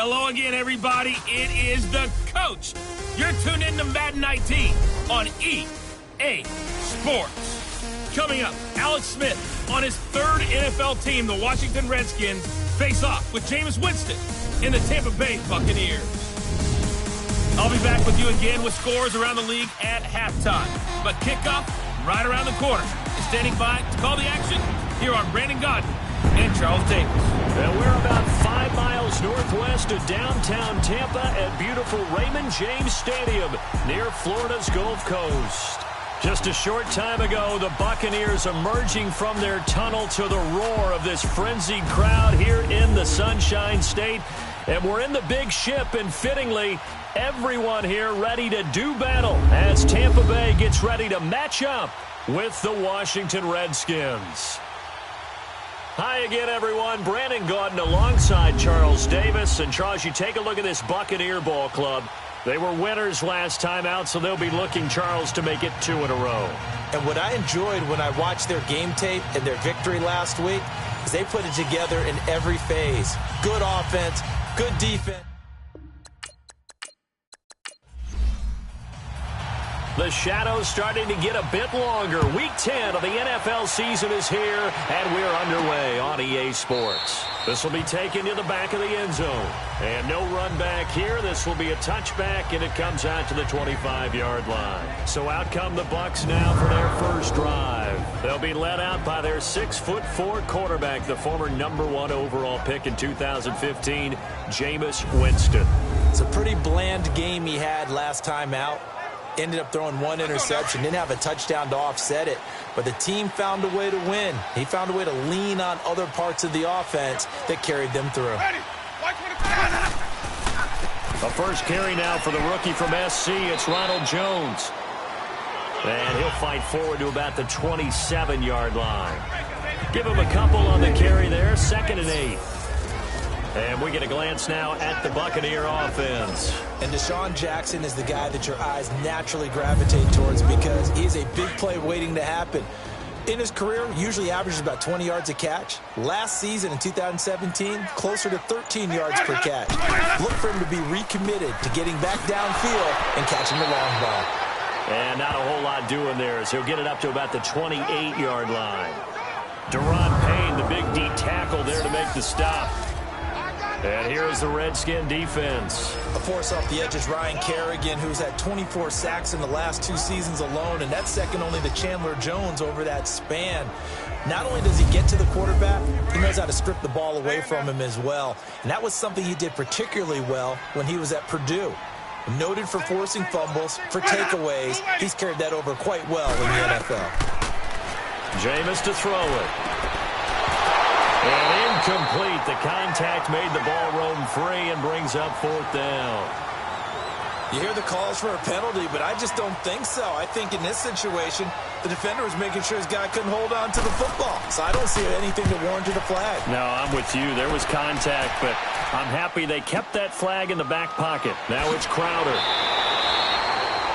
Hello again, everybody. It is the coach. You're tuned in to Madden 19 on EA Sports. Coming up, Alex Smith on his third NFL team, the Washington Redskins, face off with Jameis Winston in the Tampa Bay Buccaneers. I'll be back with you again with scores around the league at halftime. But kickoff right around the corner. And standing by to call the action, here are Brandon Godden and Charles Davis. And we're about 5 miles northwest of downtown Tampa at beautiful Raymond James Stadium near Florida's Gulf Coast. Just a short time ago, the Buccaneers emerging from their tunnel to the roar of this frenzied crowd here in the Sunshine State. And we're in the big ship, and fittingly, everyone here ready to do battle as Tampa Bay gets ready to match up with the Washington Redskins. Hi again, everyone. Brandon Gaudin alongside Charles Davis. And, Charles, you take a look at this Buccaneer ball club. They were winners last time out, so they'll be looking, Charles, to make it 2 in a row. And what I enjoyed when I watched their game tape and their victory last week is they put it together in every phase. Good offense, good defense. The shadows starting to get a bit longer. Week 10 of the NFL season is here, and we're underway on EA Sports. This will be taken to the back of the end zone. And no run back here. This will be a touchback, and it comes out to the 25-yard line. So out come the Bucs now for their first drive. They'll be led out by their 6'4" quarterback, the former #1 overall pick in 2015, Jameis Winston. It's a pretty bland game he had last time out. Ended up throwing 1 interception, didn't have a touchdown to offset it, but the team found a way to win. He found a way to lean on other parts of the offense that carried them through. A first carry now for the rookie from SC. It's Ronald Jones. And he'll fight forward to about the 27-yard line. Give him a couple on the carry there, 2nd and 8. And we get a glance now at the Buccaneer offense. And Deshaun Jackson is the guy that your eyes naturally gravitate towards because he is a big play waiting to happen. In his career, usually averages about 20 yards a catch. Last season in 2017, closer to 13 yards per catch. Look for him to be recommitted to getting back downfield and catching the long ball. And not a whole lot doing there as he'll get it up to about the 28-yard line. Deron Payne, the big D tackle there to make the stop. And here is the Redskin defense. A force off the edge is Ryan Kerrigan, who's had 24 sacks in the last 2 seasons alone, and that's second only to Chandler Jones over that span. Not only does he get to the quarterback, he knows how to strip the ball away from him as well. And that was something he did particularly well when he was at Purdue. Noted for forcing fumbles, for takeaways. He's carried that over quite well in the NFL. Jameis to throw it. And incomplete. The contact made the ball roam free and brings up 4th down. You hear the calls for a penalty, but I just don't think so. I think in this situation, the defender was making sure his guy couldn't hold on to the football. So I don't see anything that warranted a flag. No, I'm with you. There was contact, but I'm happy they kept that flag in the back pocket. Now it's Crowder.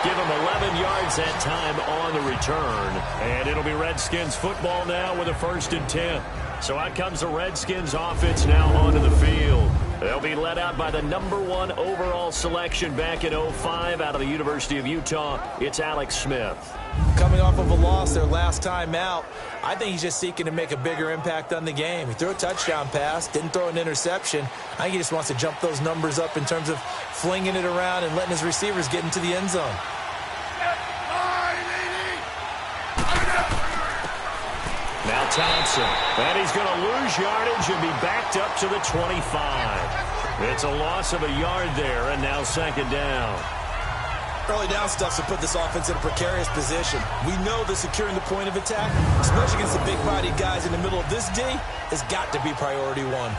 Give him 11 yards that time on the return. And it'll be Redskins football now with a 1st and 10. So out comes the Redskins offense now onto the field. They'll be led out by the #1 overall selection back in 2005 out of the University of Utah. It's Alex Smith. Coming off of a loss their last time out, I think he's just seeking to make a bigger impact on the game. He threw a touchdown pass, didn't throw an interception. I think he just wants to jump those numbers up in terms of flinging it around and letting his receivers get into the end zone. Now Thompson, and he's going to lose yardage and be backed up to the 25. It's a loss of a yard there, and now 2nd down. Early down stuff to put this offense in a precarious position. We know that securing the point of attack, especially against the big-bodied guys in the middle of this D, has got to be priority 1.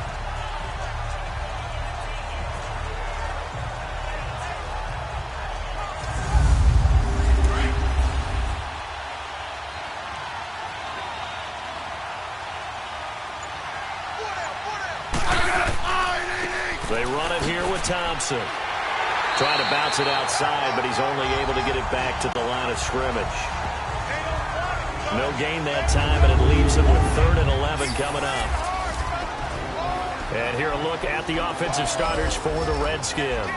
They run it here with Thompson. Trying to bounce it outside, but he's only able to get it back to the line of scrimmage. No gain that time, and it leaves him with 3rd and 11 coming up. And here a look at the offensive starters for the Redskins.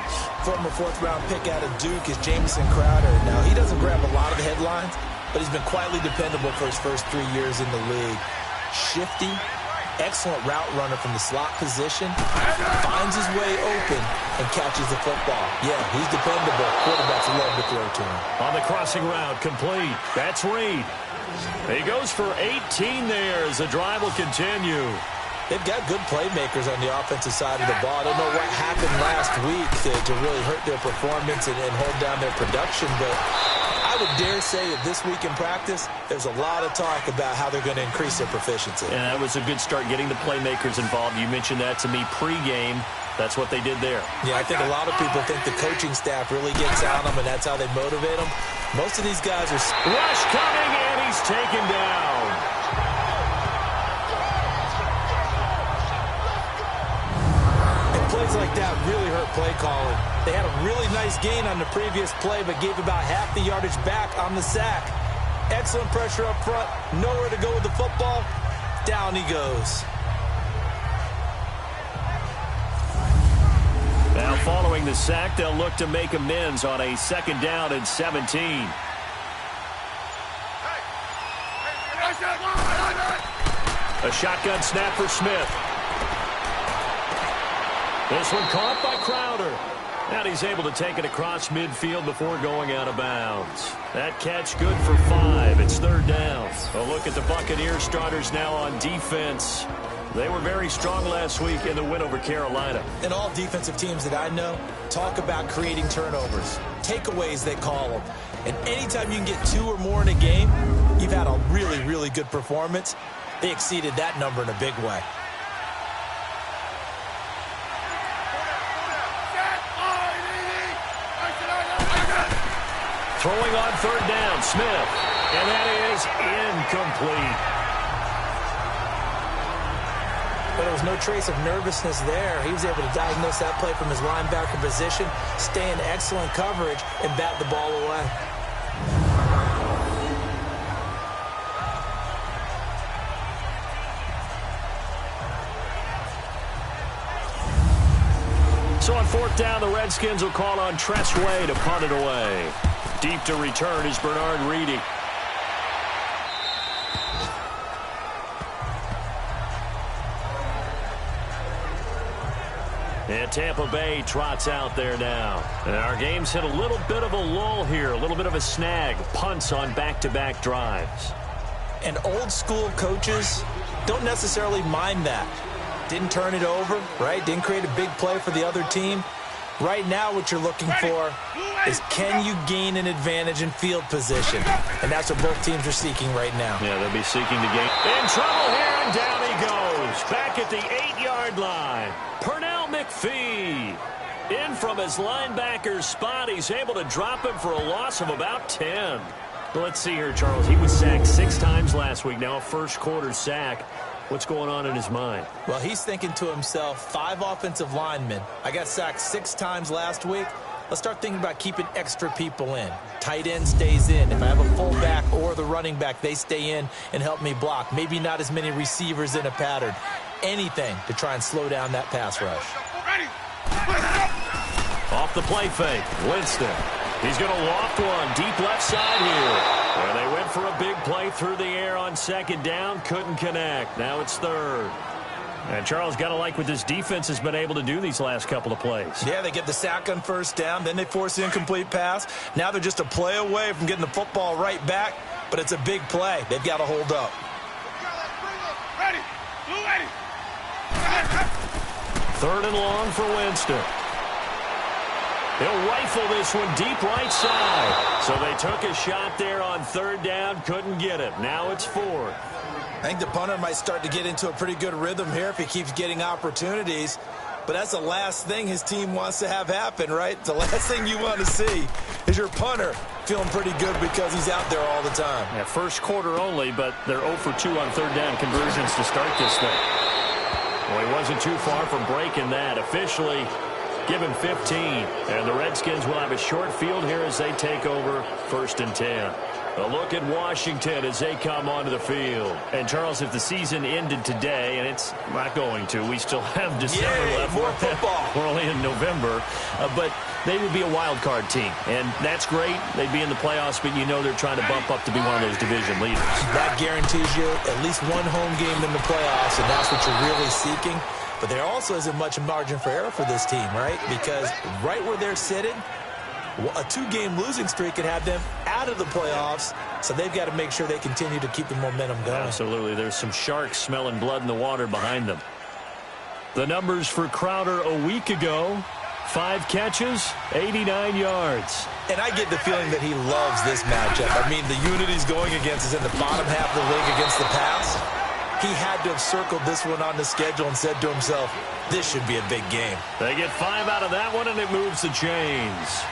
Former fourth-round pick out of Duke is Jamison Crowder. Now, he doesn't grab a lot of headlines, but he's been quietly dependable for his first 3 years in the league. Shifty, excellent route runner from the slot position, finds his way open and catches the football. Yeah, he's dependable. Quarterbacks love to throw to him. On the crossing route, complete. That's Reed. He goes for 18 there as the drive will continue. They've got good playmakers on the offensive side of the ball. I don't know what happened last week to really hurt their performance and hold down their production, but I would dare say that this week in practice, there's a lot of talk about how they're going to increase their proficiency. And that was a good start, getting the playmakers involved. You mentioned that to me pregame. That's what they did there. Yeah, I think a lot of people think the coaching staff really gets on them, and that's how they motivate them. Most of these guys are... Rush coming, and he's taken down. Plays like that really hurt play calling. They had a really nice gain on the previous play, but gave about half the yardage back on the sack. Excellent pressure up front. Nowhere to go with the football. Down he goes. Now following the sack, they'll look to make amends on a 2nd down and 17. A shotgun snap for Smith. This one caught by Crowder. And he's able to take it across midfield before going out of bounds. That catch good for 5. It's 3rd down. A look at the Buccaneers starters now on defense. They were very strong last week in the win over Carolina. And all defensive teams that I know talk about creating turnovers. Takeaways, they call them. And anytime you can get 2 or more in a game, you've had a really, really good performance. They exceeded that number in a big way. Throwing on 3rd down, Smith. And that is incomplete. But there was no trace of nervousness there. He was able to diagnose that play from his linebacker position, stay in excellent coverage, and bat the ball away. So on 4th down, the Redskins will call on Tress Way to punt it away. Deep to return is Bernard Reedy. And Tampa Bay trots out there now. And our game's hit a little bit of a lull here, a little bit of a snag. Punts on back-to-back drives. And old school coaches don't necessarily mind that. Didn't turn it over, right? Didn't create a big play for the other team. Right now what you're looking for is, can you gain an advantage in field position? And that's what both teams are seeking right now. Yeah, they'll be seeking to gain. In trouble here, and down he goes. Back at the 8-yard line. Pernell McPhee. In from his linebacker's spot. He's able to drop him for a loss of about 10. Let's see here, Charles. He was sacked 6 times last week. Now a first-quarter sack. What's going on in his mind? Well, he's thinking to himself, 5 offensive linemen. I got sacked 6 times last week. Let's start thinking about keeping extra people in. Tight end stays in. If I have a fullback or the running back, they stay in and help me block. Maybe not as many receivers in a pattern. Anything to try and slow down that pass rush. Off the play fake, Winston. He's going to loft one deep left side here. And they went for a big play through the air on 2nd down. Couldn't connect. Now it's 3rd. And Charles, got to like what this defense has been able to do these last couple of plays. Yeah, they get the sack on 1st down. Then they force the incomplete pass. Now they're just a play away from getting the football right back. But it's a big play. They've got to hold up. Ready. 3rd and long for Winston. He'll rifle this one deep right side. So they took a shot there on 3rd down. Couldn't get it. Now it's 4th. I think the punter might start to get into a pretty good rhythm here if he keeps getting opportunities. But that's the last thing his team wants to have happen, right? The last thing you want to see is your punter feeling pretty good because he's out there all the time. Yeah, first quarter only, but they're 0 for 2 on 3rd down conversions to start this thing. Well, he wasn't too far from breaking that. Officially given 15. And the Redskins will have a short field here as they take over 1st and 10. A look at Washington as they come onto the field. And, Charles, if the season ended today, and it's not going to, we still have December left. More football. We're only in November. But they would be a wild card team. And that's great. They'd be in the playoffs, but you know they're trying to bump up to be one of those division leaders. That guarantees you at least one home game in the playoffs, and that's what you're really seeking. But there also isn't much margin for error for this team, right? Because right where they're sitting, a 2-game losing streak could have them out of the playoffs, so they've got to make sure they continue to keep the momentum going. Absolutely. There's some sharks smelling blood in the water behind them. The numbers for Crowder a week ago: 5 catches, 89 yards. And I get the feeling that he loves this matchup. I mean, the unit he's going against is in the bottom half of the league against the pass. He had to have circled this one on the schedule and said to himself, this should be a big game. They get 5 out of that one, and it moves the chains.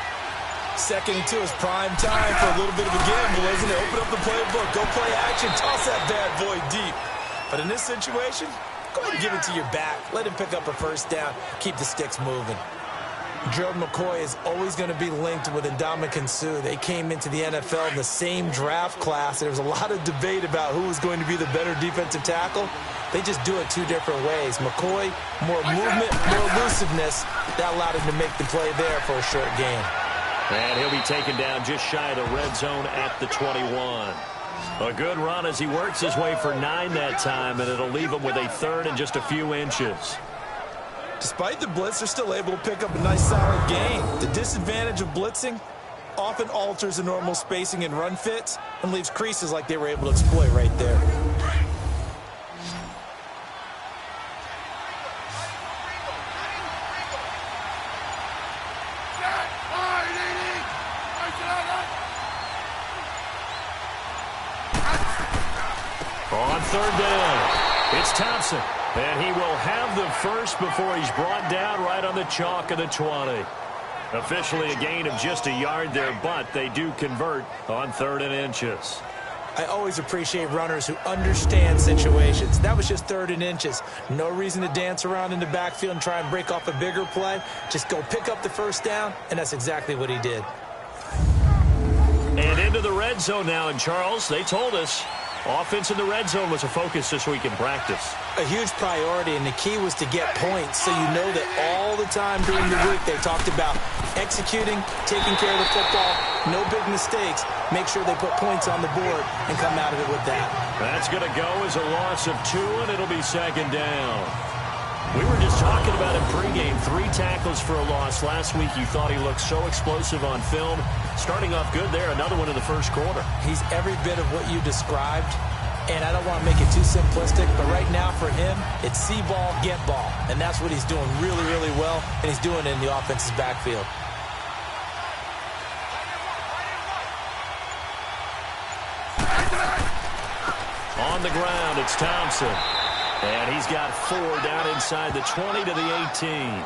2nd and 2 is prime time for a little bit of a gamble, isn't it? Open up the playbook, go play action, toss that bad boy deep. But in this situation, go ahead and give it to your back. Let him pick up a first down, keep the sticks moving. Gerald McCoy is always going to be linked with Ndamukong Suh. They came into the NFL in the same draft class. There was a lot of debate about who was going to be the better defensive tackle. They just do it 2 different ways. McCoy, more movement, more elusiveness. That allowed him to make the play there for a short gain. And he'll be taken down just shy of the red zone at the 21. A good run as he works his way for 9 that time, and it'll leave him with a 3rd and just a few inches. Despite the blitz, they're still able to pick up a nice solid gain. The disadvantage of blitzing often alters the normal spacing and run fits and leaves creases like they were able to exploit right there. On 3rd down, it's Thompson. And he will have the first before he's brought down right on the chalk of the 20. Officially a gain of just a yard there, but they do convert on 3rd and inches. I always appreciate runners who understand situations. That was just 3rd and inches. No reason to dance around in the backfield and try and break off a bigger play. Just go pick up the first down, and that's exactly what he did. And into the red zone now, and Charles, they told us offense in the red zone was a focus this week in practice. A huge priority, and the key was to get points, so you know that all the time during the week they talked about executing, taking care of the football, no big mistakes, make sure they put points on the board and come out of it with that. That's going to go as a loss of 2, and it'll be 2nd down. We were just talking about it pregame. 3 tackles for a loss. Last week you thought he looked so explosive on film. Starting off good there, another one in the first quarter. He's every bit of what you described, and I don't want to make it too simplistic, but right now for him, it's see ball, get ball, and that's what he's doing really, really well, and he's doing it in the offense's backfield. On the ground, it's Thompson. And he's got 4 down inside the 20 to the 18.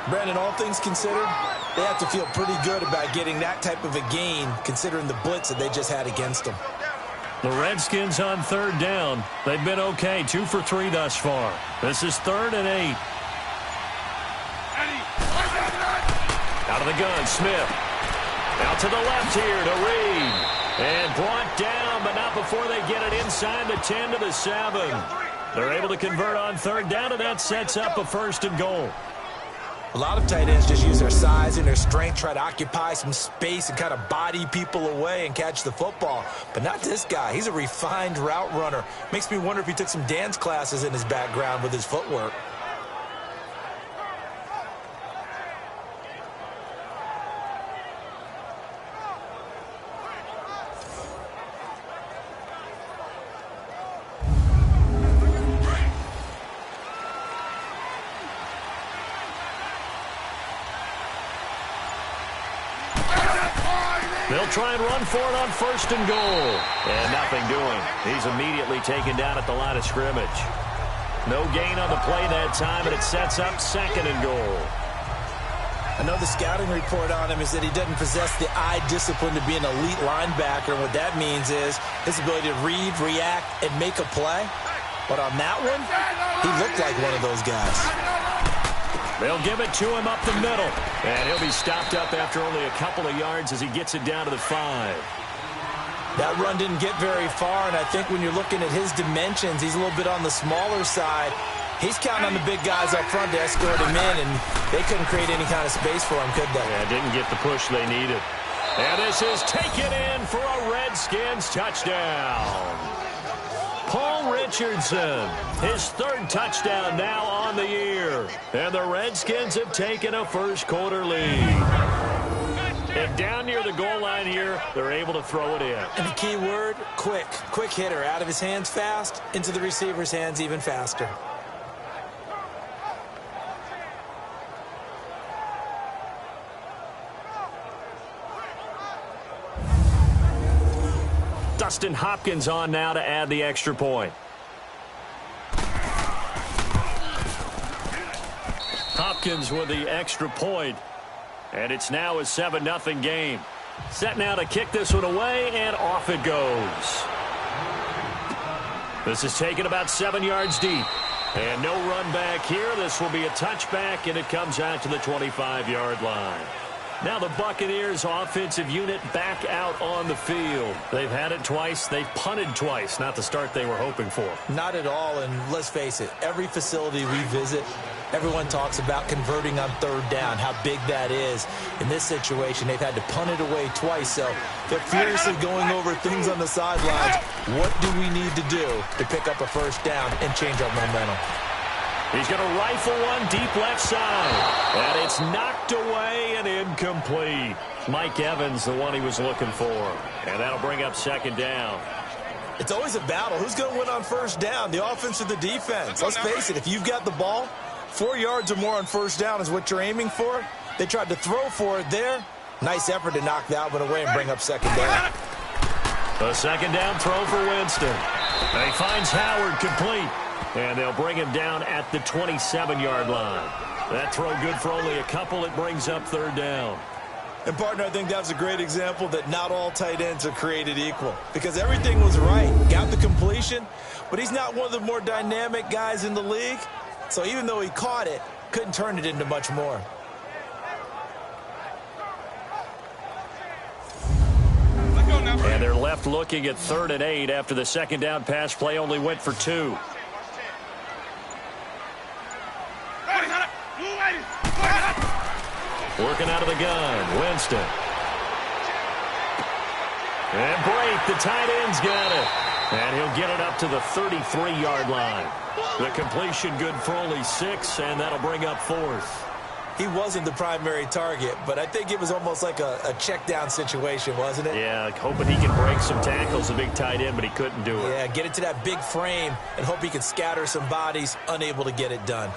Brandon, all things considered, they have to feel pretty good about getting that type of a gain, considering the blitz that they just had against them. The Redskins on 3rd down. They've been okay, 2 for 3 thus far. This is 3rd and 8. Out of the gun, Smith. Out to the left here to Reed. And brought down, but not before they get it inside the 10 to the 7. They're able to convert on 3rd down, and that sets up a 1st and goal. A lot of tight ends just use their size and their strength, try to occupy some space and kind of body people away and catch the football. But not this guy. He's a refined route runner. Makes me wonder if he took some dance classes in his background with his footwork. They'll try and run for it on 1st and goal. And nothing doing. He's immediately taken down at the line of scrimmage. No gain on the play that time, and it sets up 2nd and goal. I know the scouting report on him is that he doesn't possess the eye discipline to be an elite linebacker. And what that means is his ability to read, react, and make a play. But on that one, he looked like one of those guys. They'll give it to him up the middle. And he'll be stopped up after only a couple of yards as he gets it down to the 5. That run didn't get very far, and I think when you're looking at his dimensions, he's a little bit on the smaller side. He's counting on the big guys up front to escort him in, and they couldn't create any kind of space for him, could they? Yeah, didn't get the push they needed. And this is taken in for a Redskins touchdown. Paul Richardson, his third touchdown now on the year. And the Redskins have taken a first-quarter lead. And down near the goal line here, they're able to throw it in. And the key word, quick. Quick hitter. Out of his hands fast, into the receiver's hands even faster. Dustin Hopkins on now to add the extra point. Hopkins with the extra point. And it's now a 7-0 game. Set now to kick this one away, and off it goes. This is taken about 7 yards deep. And no run back here. This will be a touchback, and it comes out to the 25-yard line. Now the Buccaneers offensive unit back out on the field. They've had it twice. They've punted twice. Not the start they were hoping for. Not at all, and let's face it, every facility we visit, everyone talks about converting on third down, how big that is. In this situation, they've had to punt it away twice, so they're furiously going over things on the sidelines. What do we need to do to pick up a first down and change our momentum? He's going to rifle one deep left side. And it's knocked away and incomplete. Mike Evans, the one he was looking for. And that'll bring up second down. It's always a battle. Who's going to win on first down, the offense or the defense? Let's face it, if you've got the ball, 4 yards or more on first down is what you're aiming for. They tried to throw for it there. Nice effort to knock that one away and bring up second down. A second down throw for Winston. And he finds Howard complete. And they'll bring him down at the 27-yard line. That throw good for only a couple. It brings up third down. And, partner, I think that's a great example that not all tight ends are created equal. Because everything was right. Got the completion, but he's not one of the more dynamic guys in the league. So even though he caught it, couldn't turn it into much more. And they're left looking at 3rd and 8 after the second down pass play only went for 2. Working out of the gun, Winston. And break, the tight end's got it. And he'll get it up to the 33-yard line. The completion good for only 6, and that'll bring up 4th. He wasn't the primary target, but I think it was almost like a check down situation, wasn't it? Yeah, like hoping he can break some tackles, a big tight end, but he couldn't do it. Yeah, get it to that big frame and hope he can scatter some bodies, unable to get it done.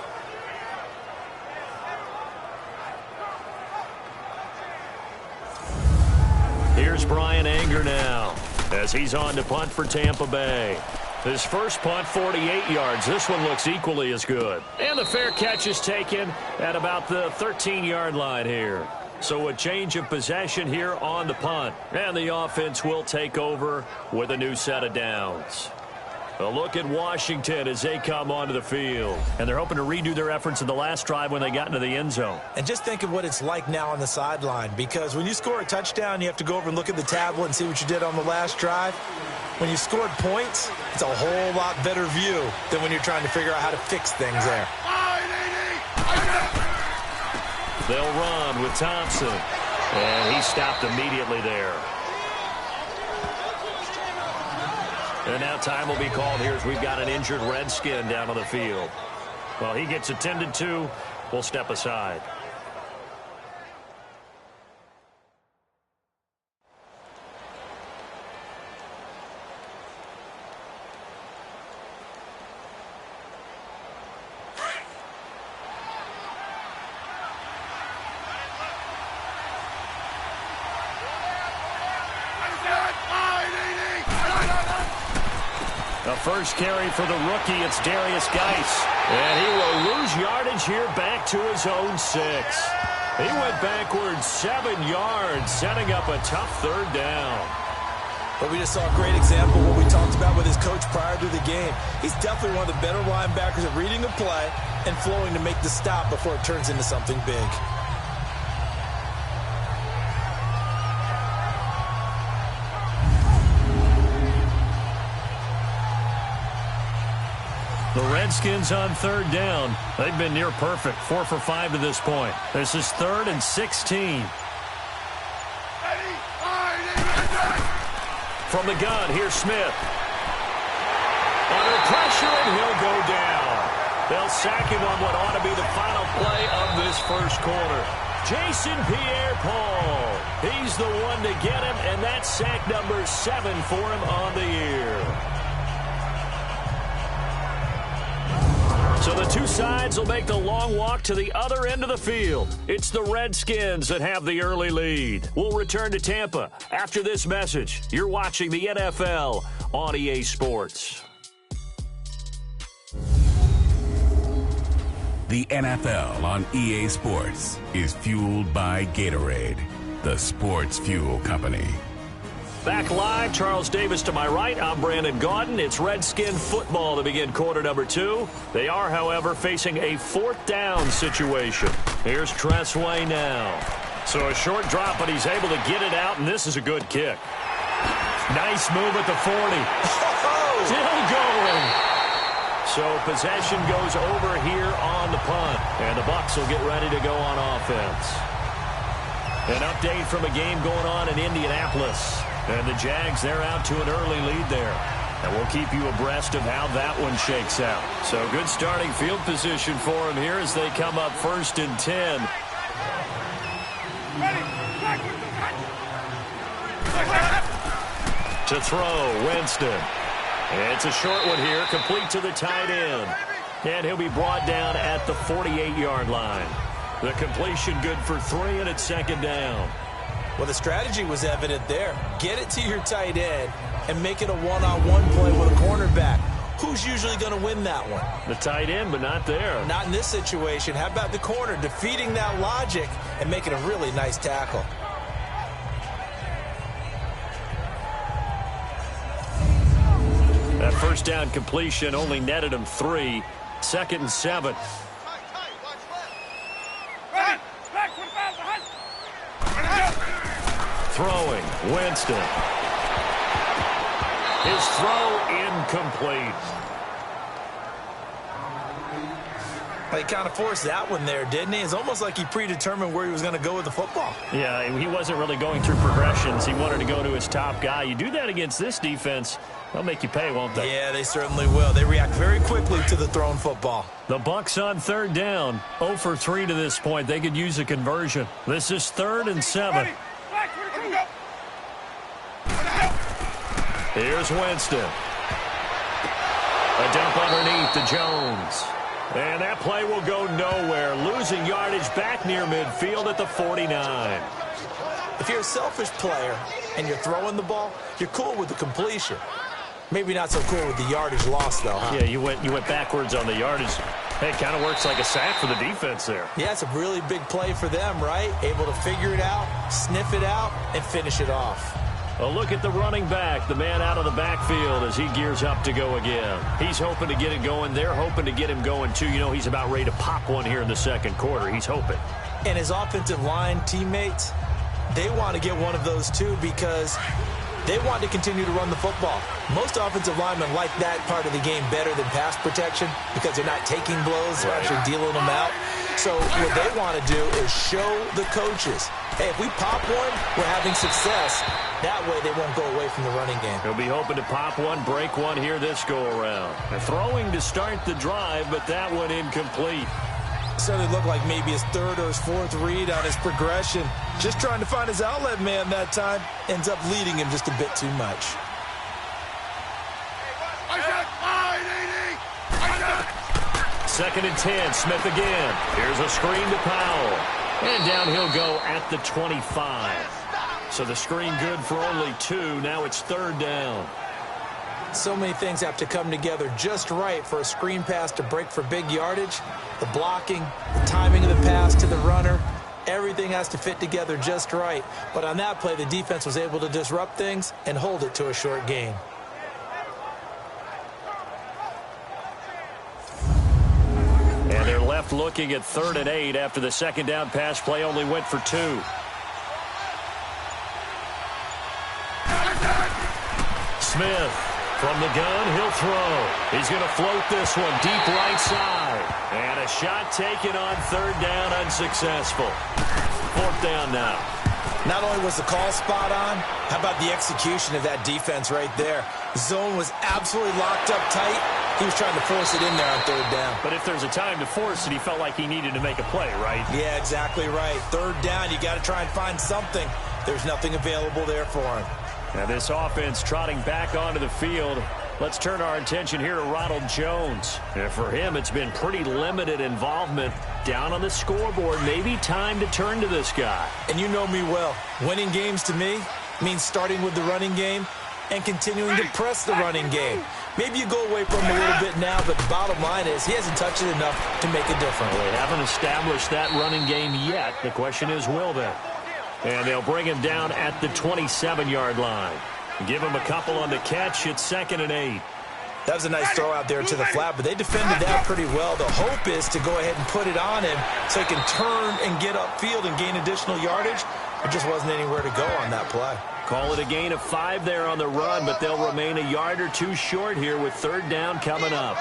Here's Brian Anger now as he's on to punt for Tampa Bay. His first punt, 48 yards. This one looks equally as good. And the fair catch is taken at about the 13-yard line here. So a change of possession here on the punt. And the offense will take over with a new set of downs. A look at Washington as they come onto the field. And they're hoping to redo their efforts in the last drive when they got into the end zone. And just think of what it's like now on the sideline. Because when you score a touchdown, you have to go over and look at the tablet and see what you did on the last drive. When you scored points, it's a whole lot better view than when you're trying to figure out how to fix things there. They'll run with Thompson. And he stopped immediately there. And now time will be called here as we've got an injured Redskin down on the field. Well, he gets attended to. We'll step aside. The first carry for the rookie, it's Darius Geis. And he will lose yardage here back to his own 6. He went backwards 7 yards, setting up a tough third down. But we just saw a great example of what we talked about with his coach prior to the game. He's definitely one of the better linebackers at reading the play and flowing to make the stop before it turns into something big. The Redskins on third down. They've been near perfect, 4 for 5 to this point. This is 3rd and 16. From the gun, here's Smith. Under pressure, and he'll go down. They'll sack him on what ought to be the final play of this first quarter. Jason Pierre-Paul. He's the one to get him, and that's sack number 7 for him on the year. So the two sides will make the long walk to the other end of the field. It's the Redskins that have the early lead. We'll return to Tampa after this message. You're watching the NFL on EA Sports. The NFL on EA Sports is fueled by Gatorade, the sports fuel company. Back live, Charles Davis to my right. I'm Brandon Gaudin. It's Redskin football to begin quarter number 2. They are, however, facing a 4th down situation. Here's Tressway now. So a short drop, but he's able to get it out, and this is a good kick. Nice move at the 40. Still going. So possession goes over here on the punt, and the Bucs will get ready to go on offense. An update from a game going on in Indianapolis. And the Jags, they're out to an early lead there. And we'll keep you abreast of how that one shakes out. So good starting field position for them here as they come up 1st and 10. To throw, Winston. It's a short one here, complete to the tight end. And he'll be brought down at the 48-yard line. The completion good for 3, and it's 2nd down. Well, the strategy was evident there. Get it to your tight end and make it a one-on-one play with a cornerback. Who's usually going to win that one? The tight end, but not there. Not in this situation. How about the corner defeating that logic and making a really nice tackle? That first down completion only netted him 3. 2nd and 7. Throwing, Winston. His throw incomplete. He kind of forced that one there, didn't he? It's almost like he predetermined where he was going to go with the football. Yeah, he wasn't really going through progressions. He wanted to go to his top guy. You do that against this defense, they'll make you pay, won't they? Yeah, they certainly will. They react very quickly to the thrown football. The Bucs on 3rd down. 0 for 3 to this point. They could use a conversion. This is 3rd and 7. Here's Winston. A dump underneath to Jones. And that play will go nowhere. Losing yardage back near midfield at the 49. If you're a selfish player and you're throwing the ball, you're cool with the completion. Maybe not so cool with the yardage loss, though, huh? Yeah, you went backwards on the yardage. Hey, it kind of works like a sack for the defense there. Yeah, it's a really big play for them, right? Able to figure it out, sniff it out, and finish it off. A look at the running back, the man out of the backfield as he gears up to go again. He's hoping to get it going. They're hoping to get him going, too. You know, he's about ready to pop one here in the 2nd quarter. He's hoping. And his offensive line teammates, they want to get one of those, too, because they want to continue to run the football. Most offensive linemen like that part of the game better than pass protection because they're not taking blows, they're actually dealing them out. So what they want to do is show the coaches, hey, if we pop one, we're having success. That way they won't go away from the running game. He'll be hoping to pop one, break one here this go-around. Throwing to start the drive, but that one incomplete. Started to look like maybe his 3rd or his 4th read on his progression. Just trying to find his outlet man that time. Ends up leading him just a bit too much. 2nd and 10, Smith again. Here's a screen to Powell. And down he'll go at the 25. So the screen good for only 2. Now it's 3rd down. So many things have to come together just right for a screen pass to break for big yardage. The blocking, the timing of the pass to the runner, everything has to fit together just right. But on that play, the defense was able to disrupt things and hold it to a short gain. And they're left looking at 3rd and 8 after the 2nd down pass play only went for 2. Smith From the gun, he'll throw. He's going to float this one deep right side. And a shot taken on third down, unsuccessful. Fourth down now. Not only was the call spot on, how about the execution of that defense right there? Zone was absolutely locked up tight. He was trying to force it in there on third down. But if there's a time to force it, he felt like he needed to make a play, right? Yeah, exactly right. Third down, you got to try and find something. There's nothing available there for him. Now this offense trotting back onto the field. Let's turn our attention here to Ronald Jones. And for him, it's been pretty limited involvement down on the scoreboard. Maybe time to turn to this guy. And you know me well. Winning games to me means starting with the running game and continuing to press the running game. Maybe you go away from him a little bit now, but the bottom line is he hasn't touched it enough to make a difference. Well, they haven't established that running game yet. The question is, will they? And they'll bring him down at the 27-yard line. Give him a couple on the catch. It's 2nd and 8. That was a nice throw out there to the flat, but they defended that pretty well. The hope is to go ahead and put it on him so he can turn and get upfield and gain additional yardage. There just wasn't anywhere to go on that play. Call it a gain of 5 there on the run, but they'll remain a yard or two short here with third down coming up.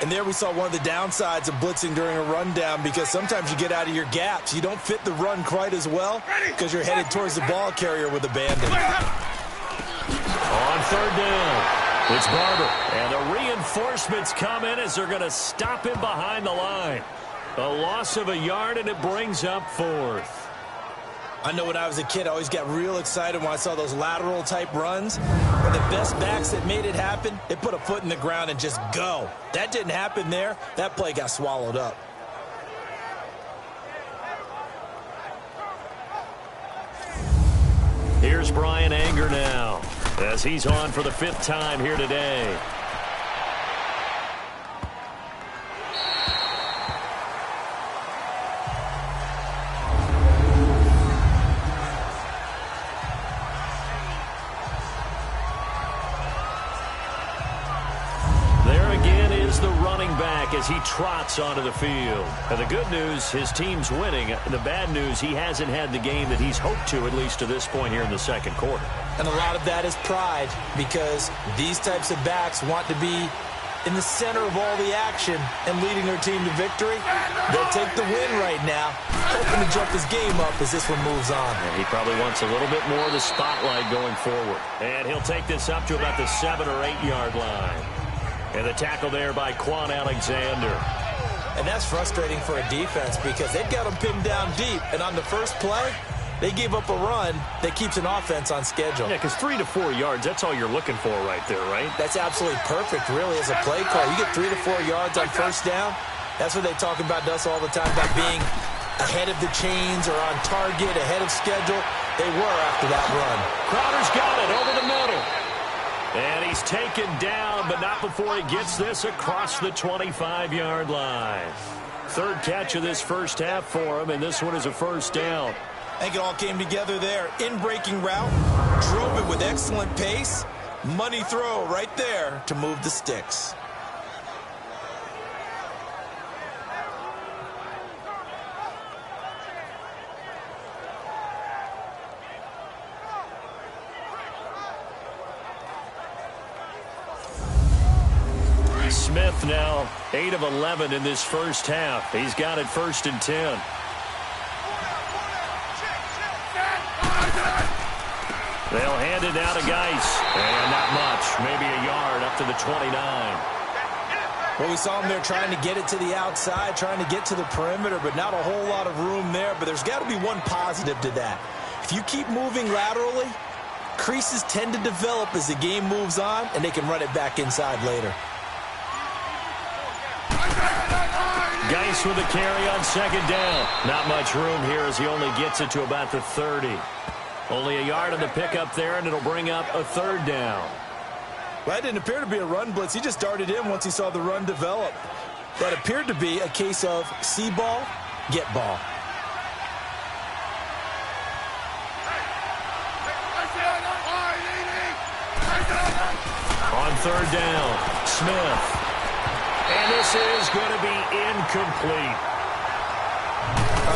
And there we saw one of the downsides of blitzing during a rundown, because sometimes you get out of your gaps. You don't fit the run quite as well because you're headed towards the ball carrier with abandon. On third down, it's Barber. And the reinforcements come in as they're going to stop him behind the line. A loss of a yard, and it brings up 4th. I know when I was a kid, I always got real excited when I saw those lateral-type runs. Where the best backs that made it happen, they put a foot in the ground and just go. That didn't happen there. That play got swallowed up. Here's Brian Anger now, as he's on for the 5th time here today. The running back as he trots onto the field. And the good news, his team's winning. The bad news, he hasn't had the game that he's hoped to, at least to this point here in the second quarter. And a lot of that is pride, because these types of backs want to be in the center of all the action and leading their team to victory. They'll take the win right now, hoping to jump his game up as this one moves on. And he probably wants a little bit more of the spotlight going forward. And he'll take this up to about the 7 or 8 yard line. And the tackle there by Quan Alexander. And that's frustrating for a defense, because they've got them pinned down deep. And on the first play, they gave up a run that keeps an offense on schedule. Yeah, because 3 to 4 yards, that's all you're looking for right there, right? That's absolutely perfect, really, as a play call. You get 3 to 4 yards on first down. That's what they talk about to us all the time, about being ahead of the chains or on target, ahead of schedule. They were after that run. Crowder's got it over the middle. And he's taken down, but not before he gets this across the 25-yard line. Third catch of this first half for him, and this one is a first down. I think it all came together there. In-breaking route, drove it with excellent pace. Money throw right there to move the sticks. Smith now 8 of 11 in this first half. He's got it 1st and 10. They'll hand it down to Geis. And not much. Maybe a yard up to the 29. Well, we saw him there trying to get it to the outside, trying to get to the perimeter, but not a whole lot of room there. But there's got to be one positive to that. If you keep moving laterally, creases tend to develop as the game moves on, and they can run it back inside later. Geis with a carry on second down. Not much room here as he only gets it to about the 30. Only a yard on the pickup there, and it'll bring up a third down. Well, that didn't appear to be a run blitz. He just darted in once he saw the run develop. That appeared to be a case of see ball, get ball. On third down, Smith. And this is going to be incomplete.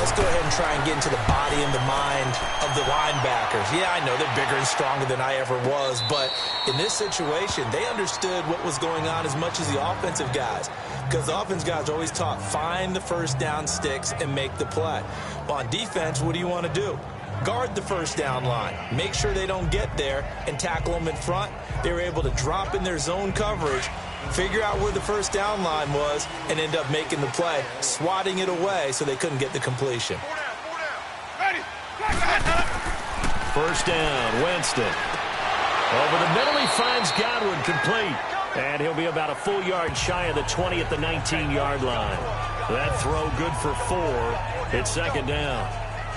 let's go ahead and try and get into the body and the mind of the linebackers. Yeah, I know they're bigger and stronger than I ever was, but in this situation, they understood what was going on as much as the offensive guys, because the offensive guys are always taught, find the first down sticks and make the play. Well, on defense, what do you want to do? Guard the first down line. Make sure they don't get there and tackle them in front. They were able to drop in their zone coverage, figure out where the first down line was, and end up making the play, swatting it away so they couldn't get the completion. First down, Winston. Over the middle, he finds Godwin complete. And he'll be about a full yard shy of the 20 at the 19-yard line. That throw good for 4. It's second down.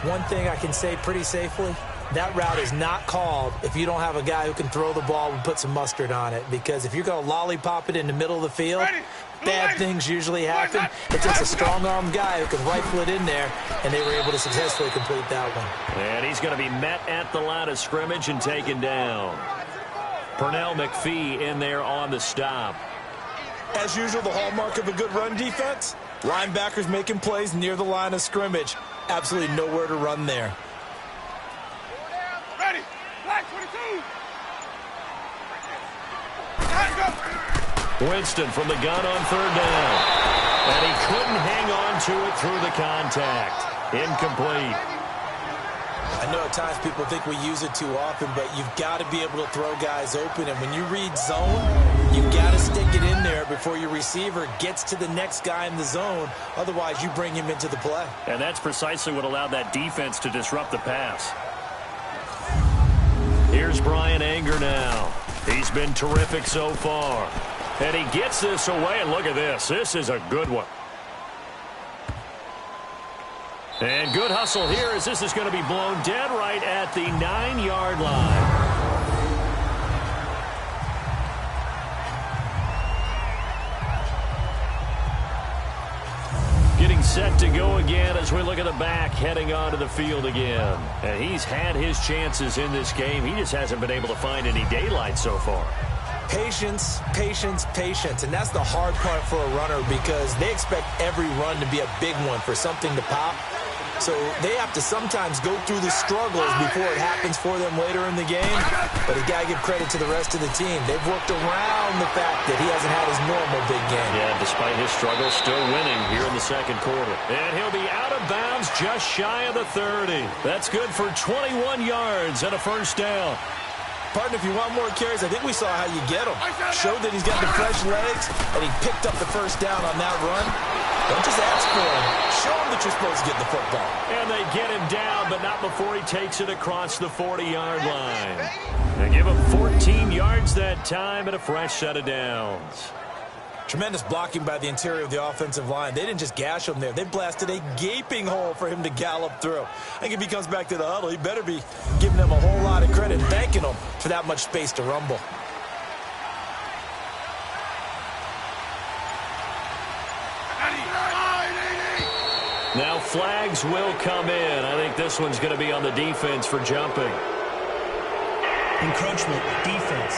One thing I can say pretty safely, that route is not called if you don't have a guy who can throw the ball and put some mustard on it. Because if you're going to lollipop it in the middle of the field, bad things usually happen. It takes a strong-armed guy who can rifle it in there, and they were able to successfully complete that one. And he's going to be met at the line of scrimmage and taken down. Pernell McPhee in there on the stop. As usual, the hallmark of a good run defense, linebackers making plays near the line of scrimmage. Absolutely nowhere to run there. Ready. Black 22. Winston from the gun on third down. And he couldn't hang on to it through the contact. Incomplete. I know at times people think we use it too often, but you've got to be able to throw guys open. And when you read zone, you've got to stick it in there before your receiver gets to the next guy in the zone. Otherwise, you bring him into the play. And that's precisely what allowed that defense to disrupt the pass. Here's Brian Anger now. He's been terrific so far. And he gets this away, and look at this. This is a good one. And good hustle here as this is going to be blown dead right at the 9-yard line. Getting set to go again as we look at the back heading onto the field again. And he's had his chances in this game. He just hasn't been able to find any daylight so far. Patience, patience, patience. And that's the hard part for a runner because they expect every run to be a big one for something to pop. So they have to sometimes go through the struggles before it happens for them later in the game. But you got to give credit to the rest of the team. They've worked around the fact that he hasn't had his normal big game. Yeah, despite his struggles, still winning here in the second quarter. And he'll be out of bounds just shy of the 30. That's good for 21 yards and a first down. Partner, if you want more carries, I think we saw how you get him. Showed that he's got the fresh legs, and he picked up the first down on that run. Don't just ask for him. Show him that you're supposed to get the football. And they get him down, but not before he takes it across the 40-yard line. They give him 14 yards that time and a fresh set of downs. Tremendous blocking by the interior of the offensive line. They didn't just gash him there. They blasted a gaping hole for him to gallop through. I think if he comes back to the huddle, he better be giving them a whole lot of credit, thanking them for that much space to rumble. Now flags will come in. I think this one's going to be on the defense for jumping. Encroachment, defense.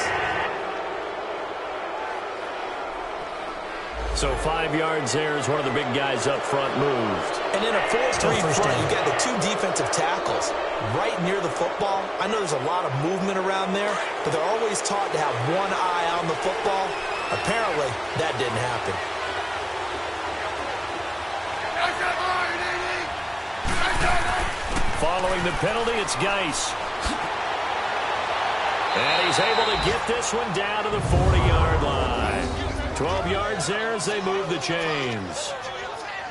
So 5 yards there as one of the big guys up front moved. And in a 4-3 front, you got the two defensive tackles right near the football. I know there's a lot of movement around there, but they're always taught to have one eye on the football. Apparently, that didn't happen. Following the penalty, it's Geis. And he's able to get this one down to the 40-yard line. 12 yards there as they move the chains.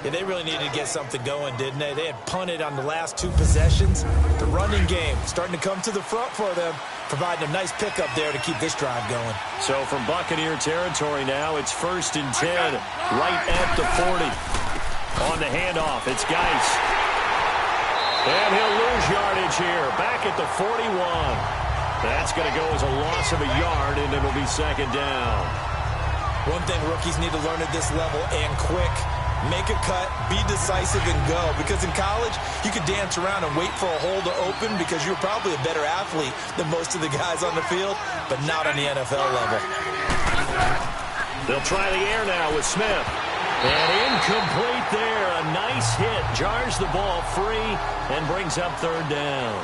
Yeah, they really needed to get something going, didn't they? They had punted on the last two possessions. The running game starting to come to the front for them, providing a nice pickup there to keep this drive going. So from Buccaneer territory now, it's 1st and 10, right at the 40. On the handoff, it's Geis. And he'll lose yardage here, back at the 41. That's going to go as a loss of a yard, and it'll be second down. One thing rookies need to learn at this level, and quick, make a cut, be decisive, and go. Because in college, you could dance around and wait for a hole to open because you're probably a better athlete than most of the guys on the field, but not on the NFL level. They'll try the air now with Smith. And incomplete there. A nice hit. Jars the ball free and brings up third down.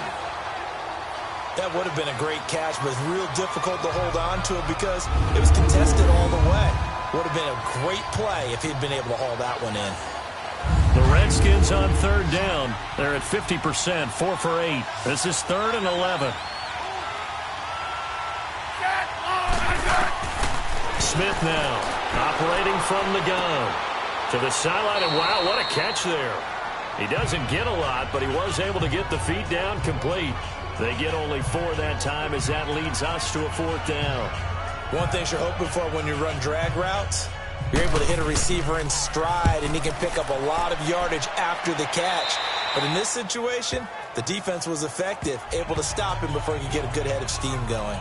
That would have been a great catch, but it's real difficult to hold on to it because it was contested all the way. Would have been a great play if he'd been able to haul that one in. The Redskins on third down. They're at 50%, 4 for 8. This is 3rd and 11. Smith now operating from the gun to the sideline, and wow, what a catch there. He doesn't get a lot, but he was able to get the feet down complete. They get only 4 that time as that leads us to a 4th down. One thing you're hoping for when you run drag routes, you're able to hit a receiver in stride, and he can pick up a lot of yardage after the catch. But in this situation, the defense was effective, able to stop him before he could get a good head of steam going.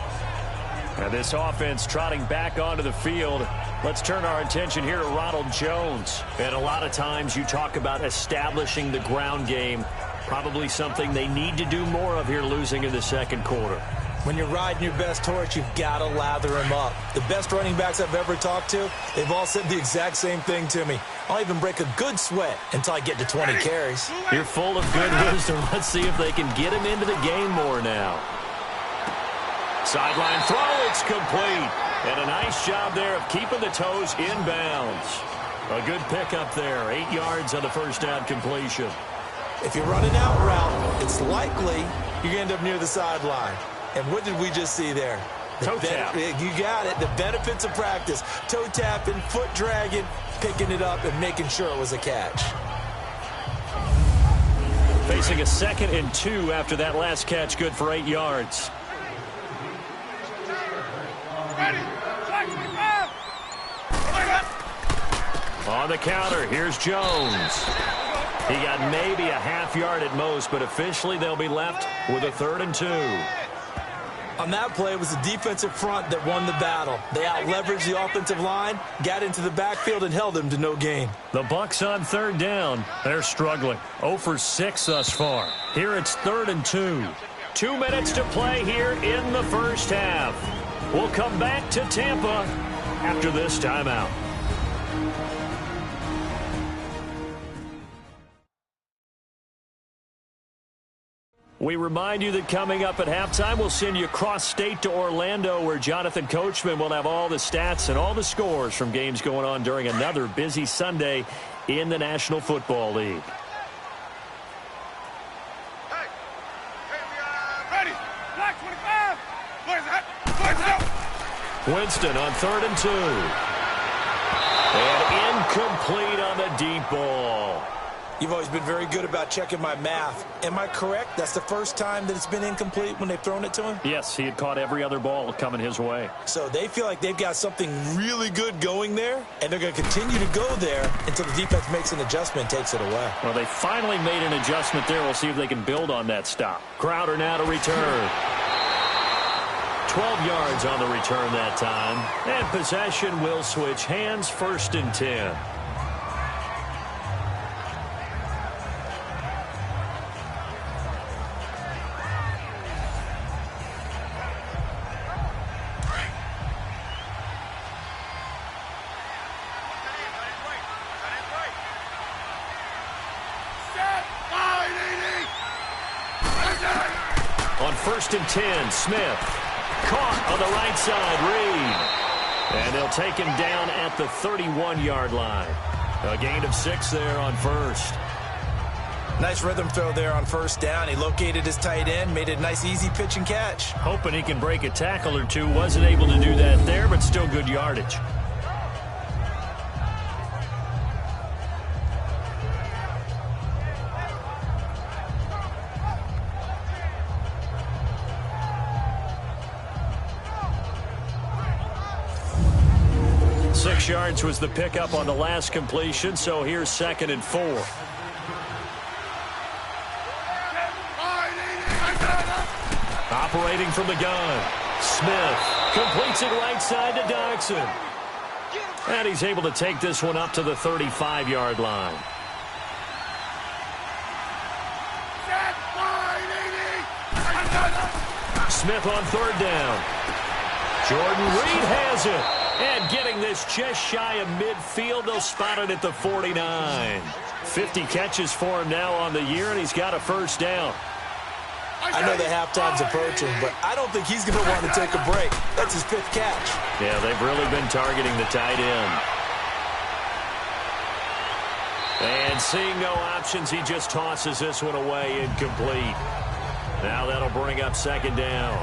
And this offense trotting back onto the field. Let's turn our attention here to Ronald Jones. And a lot of times you talk about establishing the ground game. Probably something they need to do more of here, losing in the second quarter. When you're riding your best horse, you've got to lather him up. The best running backs I've ever talked to, they've all said the exact same thing to me. I'll even break a good sweat until I get to 20 carries. You're full of good wisdom. Let's see if they can get him into the game more now. Sideline throw, it's complete. And a nice job there of keeping the toes inbounds. A good pickup there, 8 yards on the first down completion. If you're running out route, it's likely you're going to end up near the sideline. And what did we just see there? Toe tap. You got it. The benefits of practice. Toe tapping, foot dragging, picking it up, and making sure it was a catch. Facing a 2nd and 2 after that last catch, good for 8 yards. On the counter, here's Jones. He got maybe a half yard at most, but officially they'll be left with a 3rd and 2. On that play, it was the defensive front that won the battle. They out-leveraged the offensive line, got into the backfield, and held them to no gain. The Bucs on 3rd down. They're struggling. 0 for 6 thus far. Here it's 3rd and 2. 2 minutes to play here in the first half. We'll come back to Tampa after this timeout. We remind you that coming up at halftime, we'll send you cross-state to Orlando, where Jonathan Coachman will have all the stats and all the scores from games going on during another busy Sunday in the National Football League. Hey, we are ready. Black 25. Where's that? Where's that? Winston on 3rd and 2. And incomplete on the deep ball. You've always been very good about checking my math. Am I correct? That's the first time that it's been incomplete when they've thrown it to him? Yes, he had caught every other ball coming his way. So they feel like they've got something really good going there, and they're going to continue to go there until the defense makes an adjustment and takes it away. Well, they finally made an adjustment there. We'll see if they can build on that stop. Crowder now to return. 12 yards on the return that time. And possession will switch hands, 1st and 10. On 1st and 10, Smith caught on the right side, Reed. And they'll take him down at the 31-yard line. A gain of 6 there on 1st. Nice rhythm throw there on 1st down. He located his tight end, made it a nice easy pitch and catch. Hoping he can break a tackle or two. Wasn't able to do that there, but still good yardage. Six yards was the pickup on the last completion, so here's 2nd and 4. Operating from the gun. Smith completes it right side to Dodson. And he's able to take this one up to the 35-yard line. Smith on 3rd down. Jordan Reed has it. And getting this just shy of midfield, they'll spot it at the 49. 50 catches for him now on the year, and he's got a first down. I know the halftime's approaching, but I don't think he's going to want to take a break. That's his 5th catch. Yeah, they've really been targeting the tight end. And seeing no options, he just tosses this one away incomplete. Now that'll bring up second down.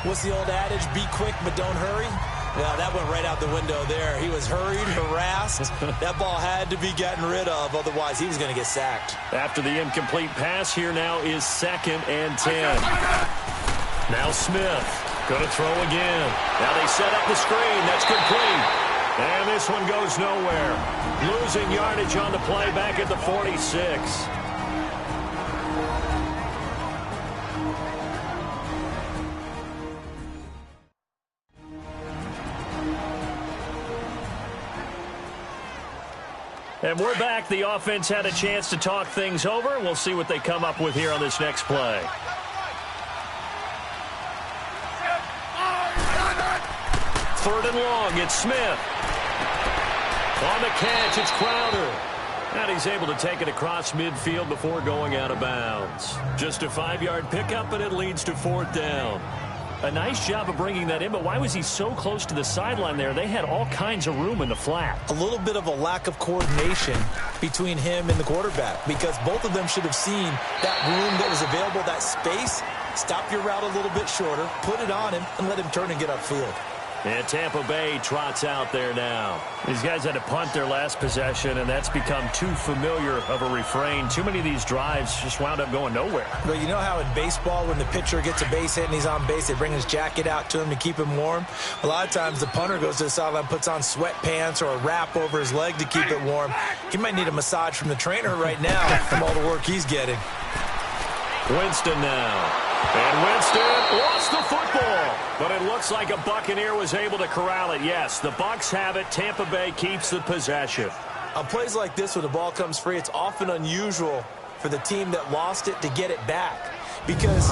What's the old adage? Be quick, but don't hurry. Well, that went right out the window there. He was hurried, harassed. That ball had to be gotten rid of, otherwise he was going to get sacked. After the incomplete pass, here now is 2nd and 10. Now Smith going to throw again. Now they set up the screen. That's complete. And this one goes nowhere. Losing yardage on the play back at the 46. And we're back. The offense had a chance to talk things over. We'll see what they come up with here on this next play. Third and long. It's Smith. On the catch, it's Crowder. And he's able to take it across midfield before going out of bounds. Just a 5-yard pickup, and it leads to 4th down. A nice job of bringing that in, but why was he so close to the sideline there? They had all kinds of room in the flat. A little bit of a lack of coordination between him and the quarterback, because both of them should have seen that room that was available, that space. Stop your route a little bit shorter, put it on him, and let him turn and get upfield. And Tampa Bay trots out there now. These guys had to punt their last possession, and that's become too familiar of a refrain. Too many of these drives just wound up going nowhere. Well, you know how in baseball, when the pitcher gets a base hit and he's on base, they bring his jacket out to him to keep him warm? A lot of times the punter goes to the sideline, puts on sweatpants or a wrap over his leg to keep it warm. He might need a massage from the trainer right now from all the work he's getting. Winston now. And Winston lost the football. But it looks like a Buccaneer was able to corral it. Yes, the Bucs have it. Tampa Bay keeps the possession. On plays like this, when the ball comes free, it's often unusual for the team that lost it to get it back. Because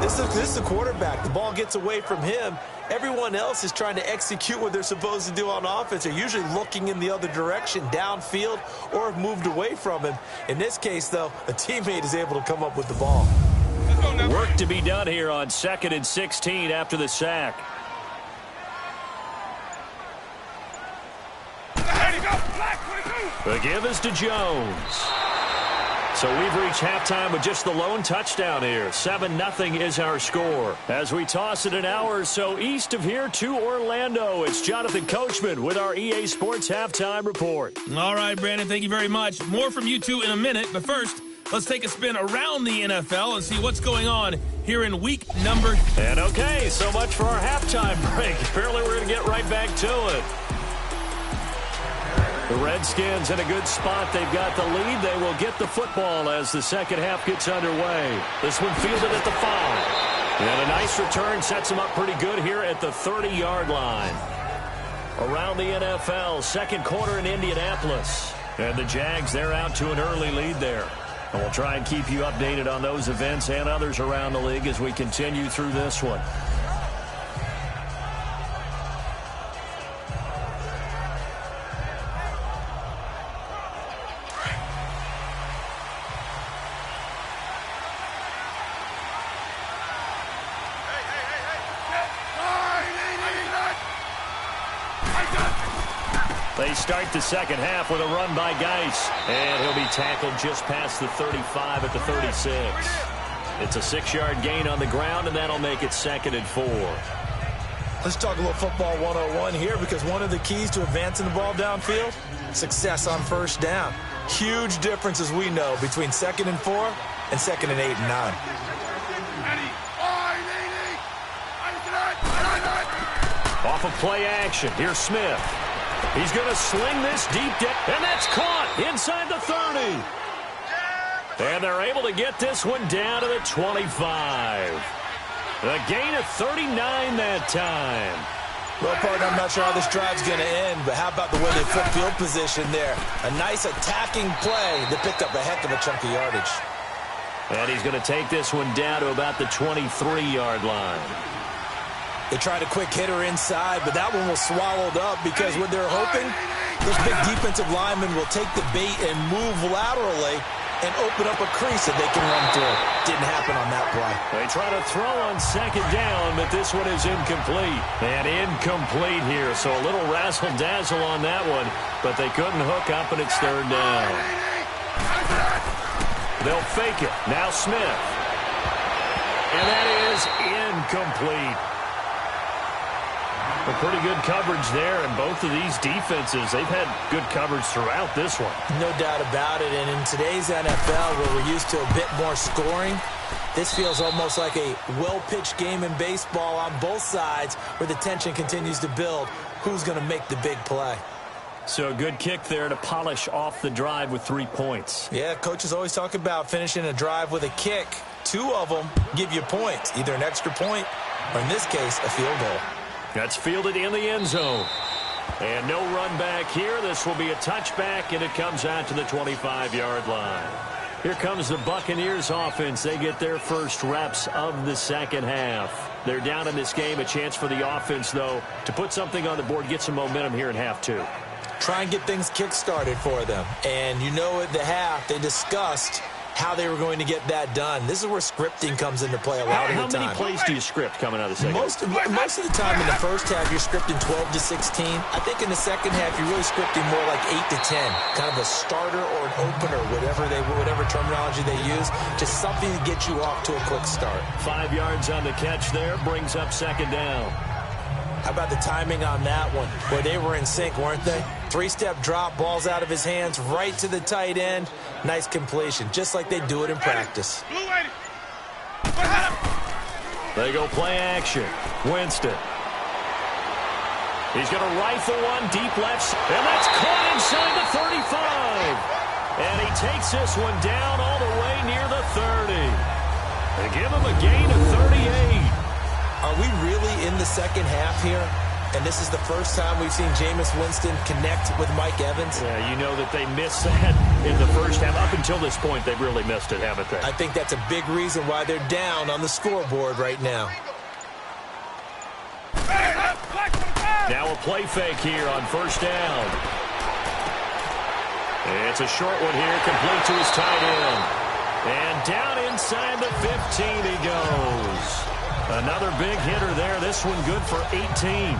this is the quarterback. The ball gets away from him. Everyone else is trying to execute what they're supposed to do on offense. They're usually looking in the other direction, downfield, or have moved away from him. In this case, though, a teammate is able to come up with the ball. Work to be done here on 2nd and 16 after the sack. The give is to Jones. So we've reached halftime with just the lone touchdown here. 7-0 is our score. As we toss it an hour or so east of here to Orlando, it's Jonathan Coachman with our EA Sports Halftime Report. All right, Brandon, thank you very much. More from you two in a minute, but first, let's take a spin around the NFL and see what's going on here in week number. And okay, so much for our halftime break. Apparently we're going to get right back to it. The Redskins in a good spot. They've got the lead. They will get the football as the second half gets underway. This one fielded at the 5. And a nice return sets them up pretty good here at the 30-yard line. Around the NFL, second quarter in Indianapolis. And the Jags, they're out to an early lead there. And we'll try and keep you updated on those events and others around the league as we continue through this one. They start the second half with a run by Geis. And he'll be tackled just past the 35 at the 36. It's a 6-yard gain on the ground, and that'll make it 2nd and 4. Let's talk a little football 101 here, because one of the keys to advancing the ball downfield, success on first down. Huge difference, as we know, between 2nd and 4 and 2nd and 8 and 9. Off of play action, here's Smith. He's going to sling this deep down, and that's caught inside the 30. And they're able to get this one down to the 25. A gain of 39 that time. Well, partner, I'm not sure how this drive's going to end, but how about the way they flip field position there? A nice attacking play that picked up a heck of a chunk of yardage. And he's going to take this one down to about the 23-yard line. They tried a quick hitter inside, but that one was swallowed up because what they're hoping, those big defensive linemen will take the bait and move laterally and open up a crease that they can run through. Didn't happen on that play. They try to throw on second down, but this one is incomplete. And incomplete here, so a little razzle-dazzle on that one, but they couldn't hook up, and it's third down. They'll fake it. Now Smith. And that is incomplete. A pretty good coverage there, and both of these defenses, they've had good coverage throughout this one. No doubt about it, and in today's NFL, where we're used to a bit more scoring, this feels almost like a well-pitched game in baseball on both sides where the tension continues to build. Who's going to make the big play? So a good kick there to polish off the drive with 3 points. Yeah, coaches always talk about finishing a drive with a kick. 2 of them give you points, either an extra point or, in this case, a field goal. That's fielded in the end zone. And no run back here. This will be a touchback, and it comes out to the 25-yard line. Here comes the Buccaneers offense. They get their first reps of the second half. They're down in this game. A chance for the offense, though, to put something on the board, get some momentum here in half 2. Try and get things kick-started for them. And you know at the half, they discussed how they were going to get that done. This is where scripting comes into play a lot of the time. How many plays do you script coming out of the second? Most of the time in the first half, you're scripting 12 to 16. I think in the second half, you're really scripting more like 8 to 10. Kind of a starter or an opener, whatever terminology they use. Just something to get you off to a quick start. 5 yards on the catch there, brings up second down. How about the timing on that one? Boy, they were in sync, weren't they? 3-step drop, balls out of his hands, right to the tight end. Nice completion, just like they do it in practice. They go play action. Winston. He's going to rifle one deep left, and that's caught inside the 35. And he takes this one down all the way near the 30. They give him a gain of 38. Are we really in the second half here? And this is the first time we've seen Jameis Winston connect with Mike Evans? Yeah, you know that they missed that in the first half. Up until this point, they've really missed it, haven't they? I think that's a big reason why they're down on the scoreboard right now. Now a play fake here on first down. It's a short one here, complete to his tight end. And down inside the 15 he goes. Another big hitter there. This one good for 18.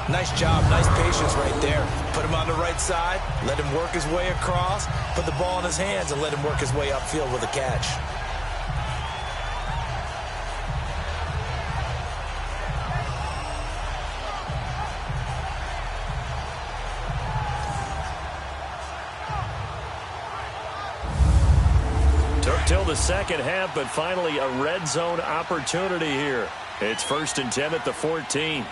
Nice job. Nice patience right there. Put him on the right side. Let him work his way across. Put the ball in his hands and let him work his way upfield with a catch. Took till the second half, but finally a red zone opportunity here. It's 1st and 10 at the 14.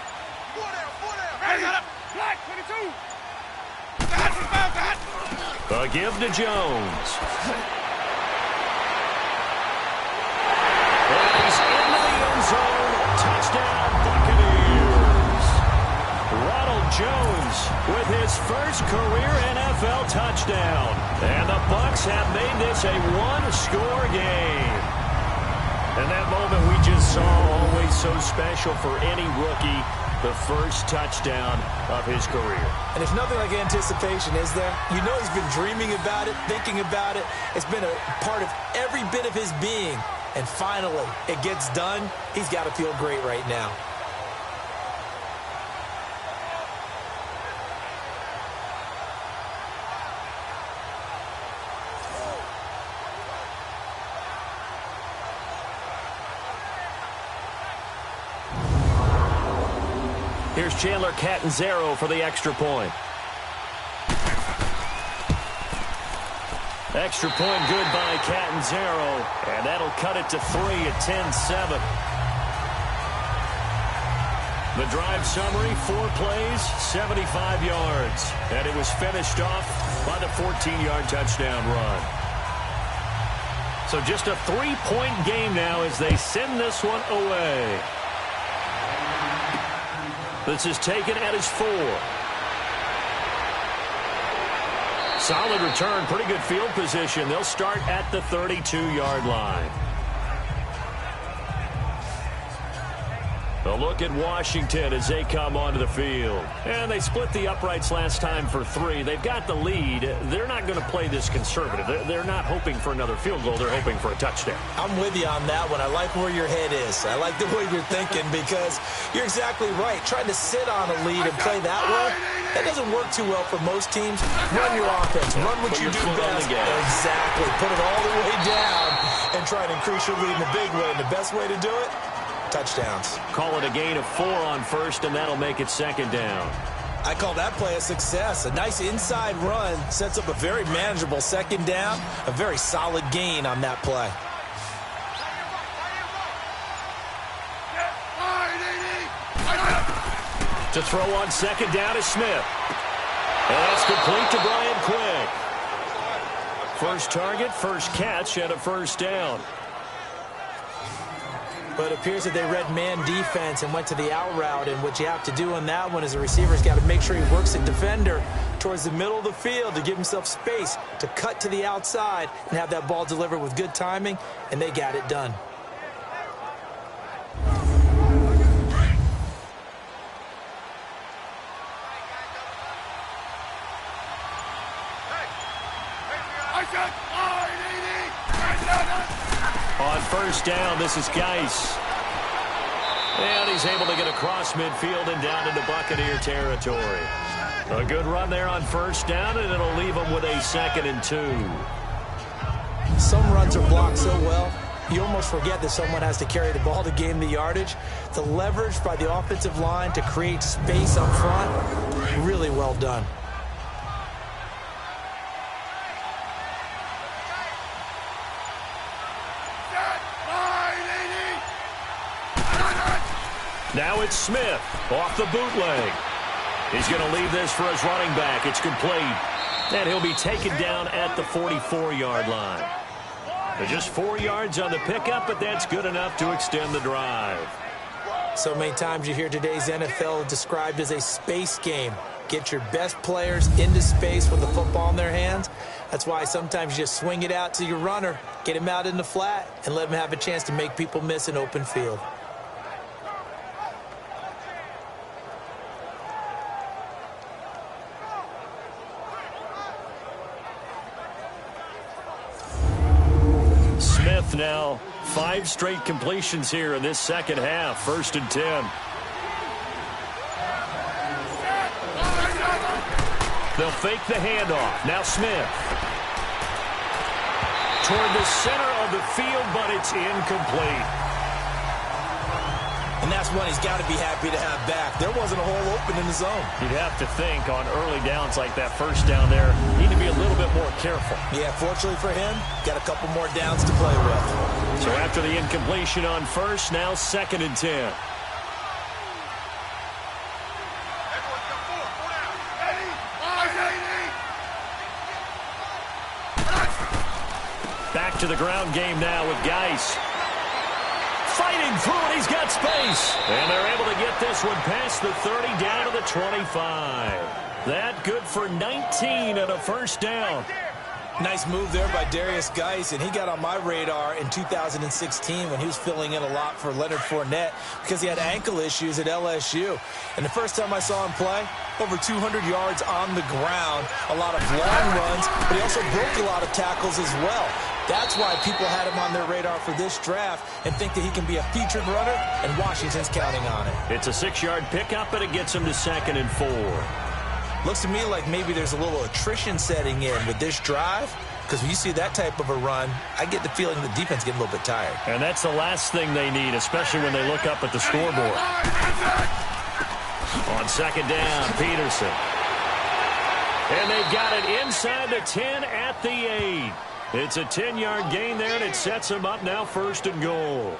A give to Jones. And he's into the end zone. Touchdown, Buccaneers. Ronald Jones with his first career NFL touchdown. And the Bucs have made this a one-score game. And that moment we just saw, always so special for any rookie, the first touchdown of his career. And there's nothing like anticipation, is there? You know he's been dreaming about it, thinking about it. It's been a part of every bit of his being. And finally, it gets done. He's got to feel great right now. Here's Chandler Catanzaro for the extra point. Extra point good by Catanzaro, and that'll cut it to 3 at 10-7. The drive summary, 4 plays, 75 yards, and it was finished off by the 14-yard touchdown run. So just a 3-point game now as they send this one away. This is taken at his 4. Solid return, pretty good field position. They'll start at the 32-yard line. A look at Washington as they come onto the field. And they split the uprights last time for 3. They've got the lead. They're not going to play this conservative. They're not hoping for another field goal. They're hoping for a touchdown. I'm with you on that one. I like where your head is. I like the way you're thinking because you're exactly right. Trying to sit on a lead and play that way, that doesn't work too well for most teams. Run your offense. Run what you do best. Exactly. Put it all the way down and try to increase your lead in a big way. And the best way to do it, touchdowns. Call it a gain of 4 on first, and that'll make it second down. I call that play a success. A nice inside run sets up a very manageable second down. A very solid gain on that play. To throw on second down is Smith. And that's complete to Brian Quick. First target, first catch, and a first down. But it appears that they read man defense and went to the out route. And what you have to do on that one is the receiver's got to make sure he works the defender towards the middle of the field to give himself space to cut to the outside and have that ball delivered with good timing, and they got it done. On first down, this is Geis. And he's able to get across midfield and down into Buccaneer territory. A good run there on first down, and it'll leave him with a 2nd and 2. Some runs are blocked so well, you almost forget that someone has to carry the ball to gain the yardage. The leverage by the offensive line to create space up front, really well done. Now it's Smith off the bootleg. He's going to leave this for his running back. It's complete. And he'll be taken down at the 44-yard line. Just 4 yards on the pickup, but that's good enough to extend the drive. So many times you hear today's NFL described as a space game. Get your best players into space with the football in their hands. That's why sometimes you just swing it out to your runner, get him out in the flat, and let him have a chance to make people miss an open field. Smith now 5 straight completions here in this second half. 1st and 10. They'll fake the handoff. Now Smith. Toward the center of the field, but it's incomplete. And that's one he's got to be happy to have back. There wasn't a hole open in the zone. You'd have to think on early downs like that first down there, need to be a little bit more careful. Yeah, fortunately for him, got a couple more downs to play with. So after the incompletion on first, now 2nd and 10. Back to the ground game now with Geis. Fighting through it, he's got space. And they're able to get this one past the 30 down to the 25. That good for 19 and a first down. Nice move there by Darius Geis, and he got on my radar in 2016 when he was filling in a lot for Leonard Fournette because he had ankle issues at LSU. And the first time I saw him play, over 200 yards on the ground, a lot of long runs, but he also broke a lot of tackles as well. That's why people had him on their radar for this draft and think that he can be a featured runner, and Washington's counting on it. It's a 6-yard pickup, but it gets him to 2nd and 4. Looks to me like maybe there's a little attrition setting in with this drive, because when you see that type of a run, I get the feeling the defense getting a little bit tired. And that's the last thing they need, especially when they look up at the scoreboard. On 2nd down, Peterson. And they've got it inside the 10 at the 8. It's a 10-yard gain there, and it sets them up now 1st and goal.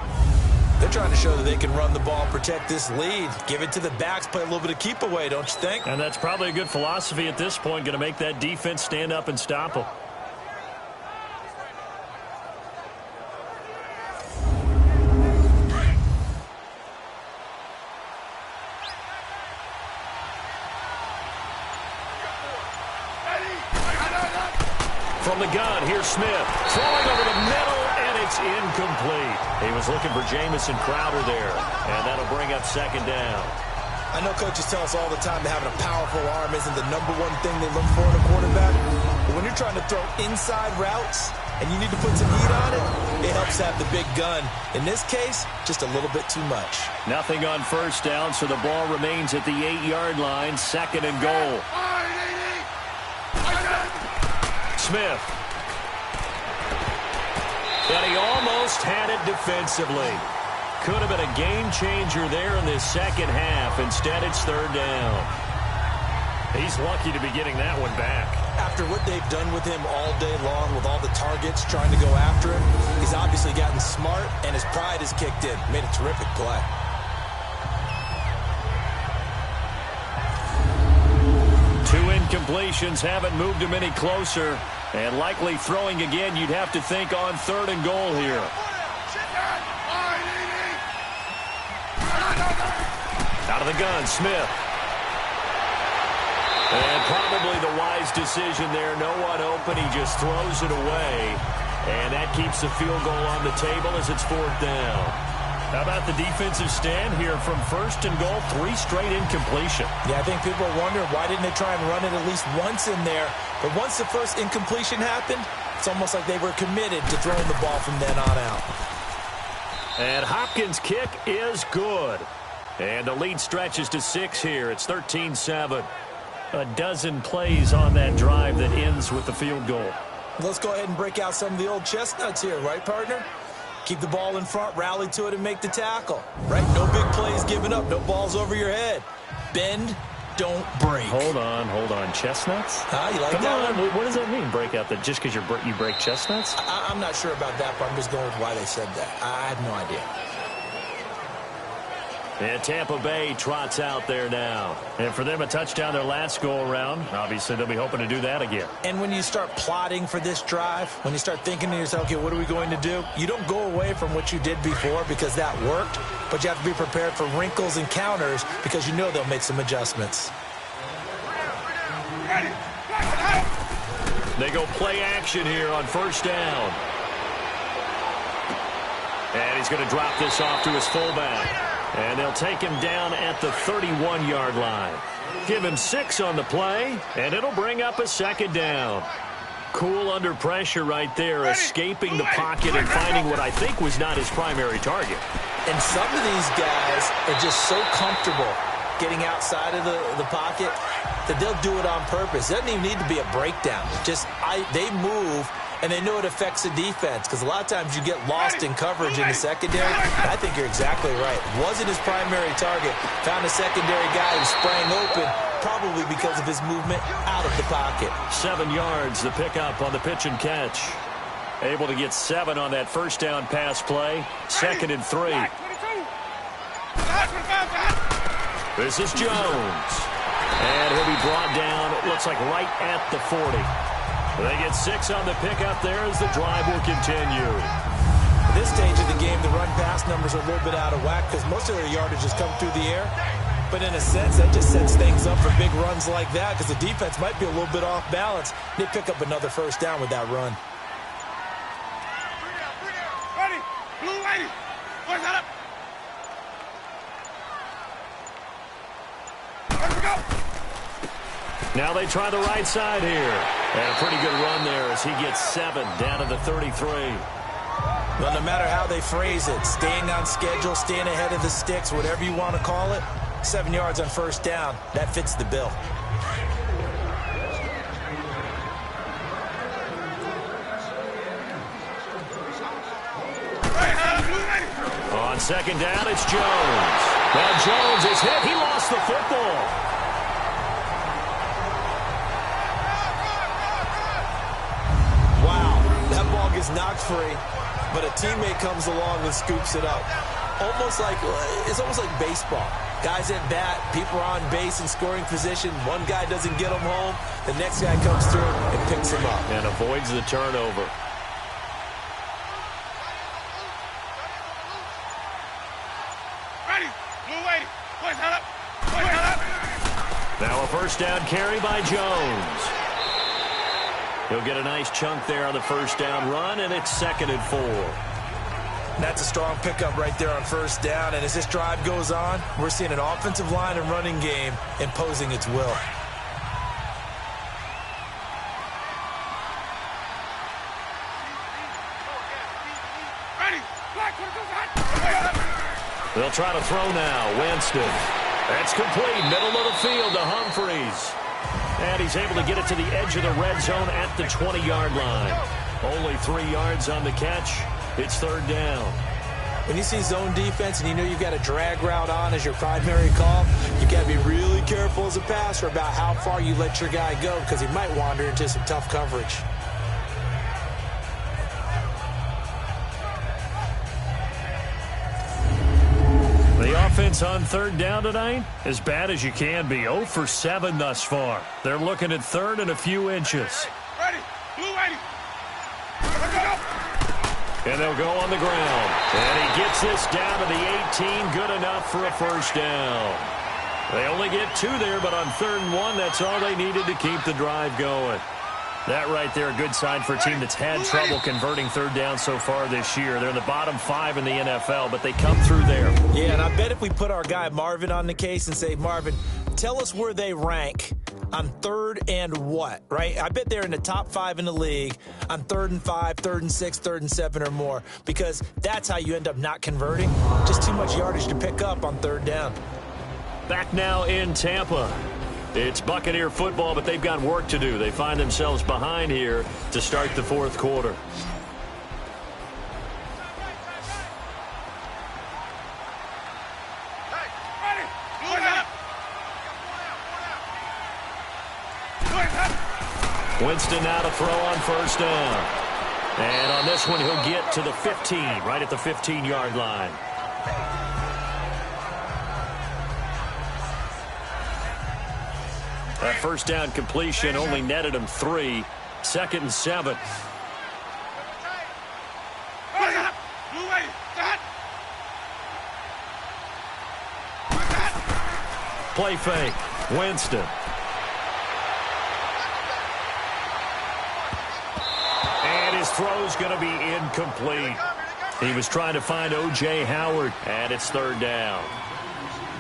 They're trying to show that they can run the ball, protect this lead, give it to the backs, play a little bit of keep away, don't you think? And that's probably a good philosophy at this point, going to make that defense stand up and stop them. From the gun, here's Smith. Throwing over the middle, and it's incomplete. He was looking for Jamison Crowder there, and that'll bring up second down. I know coaches tell us all the time that having a powerful arm isn't the number one thing they look for in a quarterback. But when you're trying to throw inside routes and you need to put some heat on it, it helps have the big gun. In this case, just a little bit too much. Nothing on first down, so the ball remains at the 8-yard line, second and goal. Smith. And he almost had it defensively. Could have been a game changer there in this second half. Instead, it's third down. He's lucky to be getting that one back. After what they've done with him all day long, with all the targets trying to go after him, he's obviously gotten smart, and his pride has kicked in. Made a terrific play. Two incompletions haven't moved him any closer. And likely throwing again, you'd have to think on third and goal here. Out of the gun, Smith. And probably the wise decision there. No one open. He just throws it away. And that keeps the field goal on the table as it's fourth down. How about the defensive stand here from first and goal? 3 straight incompletion. Yeah, I think people are wondering why didn't they try and run it at least once in there. But once the first incompletion happened, it's almost like they were committed to throwing the ball from then on out. And Hopkins' kick is good. And the lead stretches to 6 here. It's 13-7. A dozen plays on that drive that ends with the field goal. Let's go ahead and break out some of the old chestnuts here, right, partner? Keep the ball in front, rally to it, and make the tackle. Right? No big plays given up. No balls over your head. Bend, don't break. Hold on. Chestnuts? You like Come that on. one? What does that mean, break out? That just because you break chestnuts? I'm not sure about that, but I'm just going with why they said that. I have no idea. And Tampa Bay trots out there now. And for them, a touchdown their last go-around. Obviously, they'll be hoping to do that again. And when you start plotting for this drive, when you start thinking to yourself, okay, what are we going to do? You don't go away from what you did before because that worked, but you have to be prepared for wrinkles and counters because you know they'll make some adjustments. They go play action here on first down. And he's going to drop this off to his fullback. And they'll take him down at the 31-yard line. Give him 6 on the play, and it'll bring up a second down. Cool under pressure right there, escaping the pocket and finding what I think was not his primary target. And some of these guys are just so comfortable getting outside of the pocket that they'll do it on purpose. It doesn't even need to be a breakdown. They move, and they know it affects the defense because a lot of times you get lost in coverage in the secondary. I think you're exactly right. Wasn't his primary target. Found a secondary guy who sprang open, probably because of his movement out of the pocket. 7 yards, the pickup on the pitch and catch. Able to get 7 on that first down pass play. Second and 3. This is Jones. And he'll be brought down, it looks like right at the 40. They get 6 on the pickup there as the drive will continue. At this stage of the game, the run-pass numbers are a little bit out of whack because most of their yardage has come through the air. But in a sense, that just sets things up for big runs like that because the defense might be a little bit off balance. They pick up another first down with that run. Ready? Blue lady. Boys, head up. Let's go. Now they try the right side here. And a pretty good run there as he gets 7 down to the 33. Well, no matter how they phrase it, staying on schedule, staying ahead of the sticks, whatever you want to call it, 7 yards on first down, that fits the bill. On second down, it's Jones. Now Jones is hit. He lost the football. Is knocked free, but a teammate comes along and scoops it up. It's almost like baseball. Guys at bat, people are on base in scoring position. One guy doesn't get him home. The next guy comes through and picks him up. And avoids the turnover. Ready? Blue lady. Boys, head up. Boys, head up. Now a first down carry by Jones. He'll get a nice chunk there on the first down run, and it's second and 4. That's a strong pickup right there on first down. And as this drive goes on, we're seeing an offensive line and running game imposing its will. They'll try to throw now. Winston. That's complete. Middle of the field to Humphreys. And he's able to get it to the edge of the red zone at the 20-yard line. Only 3 yards on the catch. It's third down. When you see zone defense and you know you've got a drag route on as your primary call, you've got to be really careful as a passer about how far you let your guy go because he might wander into some tough coverage. The offense on third down tonight, as bad as you can be. 0 for 7 thus far. They're looking at third and a few inches. Ready. Blue 80. And they'll go on the ground. And he gets this down to the 18. Good enough for a first down. They only get 2 there, but on 3rd and 1, that's all they needed to keep the drive going. That right there, a good sign for a team that's had trouble converting third down so far this year. They're in the bottom 5 in the NFL, but they come through there. Yeah, and I bet if we put our guy Marvin on the case and say, Marvin, tell us where they rank on 3rd and what, right? I bet they're in the top 5 in the league on 3rd and 5, 3rd and 6, 3rd and 7 or more, because that's how you end up not converting. Just too much yardage to pick up on 3rd down. Back now in Tampa. It's Buccaneer football, but they've got work to do. They find themselves behind here to start the 4th quarter. Winston now to throw on first down. And on this one, he'll get to the 15, right at the 15-yard line. That first down completion only netted him 3. 2nd and 7. Play fake. Winston. And his throw's going to be incomplete. He was trying to find O.J. Howard, and it's 3rd down.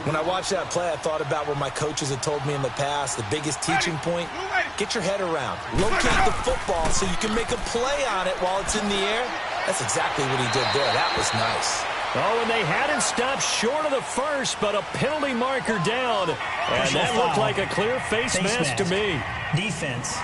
When I watched that play, I thought about what my coaches had told me in the past. The biggest teaching point, get your head around. Locate the football so you can make a play on it while it's in the air. That's exactly what he did there. That was nice. Oh, and they had him stopped short of the first, but a penalty marker down. And that looked like a clear face mask to me. Defense.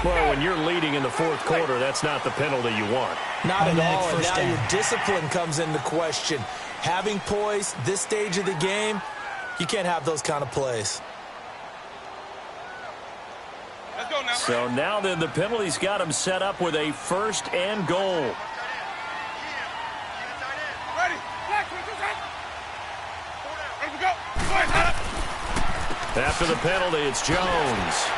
Well, when you're leading in the 4th quarter, that's not the penalty you want. Not at all, and now your discipline comes into question. Having poise, this stage of the game, you can't have those kind of plays. Let's go now. So now then the penalty's got him set up with a 1st and goal. Ready. Ready to go. After the penalty, it's Jones.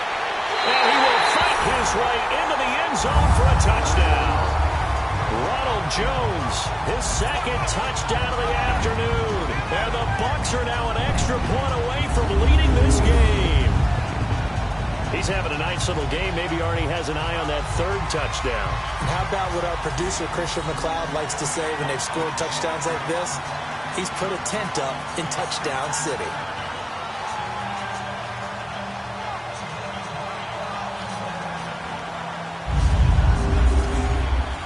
And he will fight his way into the end zone for a touchdown. Ronald Jones, his 2nd touchdown of the afternoon. And the Bucs are now an extra point away from leading this game. He's having a nice little game. Maybe already has an eye on that 3rd touchdown. And how about what our producer, Christian McLeod, likes to say when they've scored touchdowns like this? He's put a tent up in Touchdown City.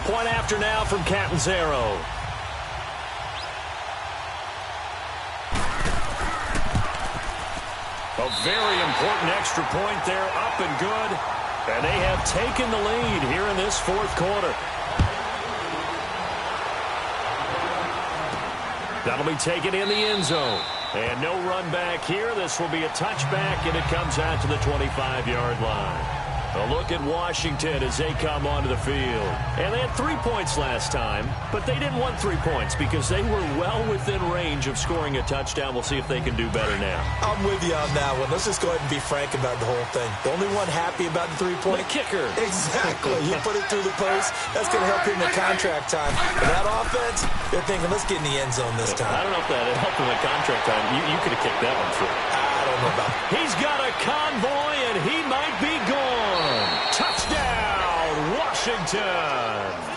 Point after now from Catanzaro. A very important extra point there, up and good. And they have taken the lead here in this 4th quarter. That'll be taken in the end zone. And no run back here. This will be a touchback, and it comes out to the 25-yard line. A look at Washington as they come onto the field. And they had 3 points last time, but they didn't want 3 points because they were well within range of scoring a touchdown. We'll see if they can do better now. I'm with you on that one. Let's just go ahead and be frank about the whole thing. The only one happy about the 3-point? The kicker. Exactly. You put it through the post. That's going to help him in the contract time. But that offense, they're thinking, let's get in the end zone this time. I don't know if that helped in the contract time. You could have kicked that one through. I don't know about that. He's got a convoy, and he might be gone. Touchdown, Washington. Washington.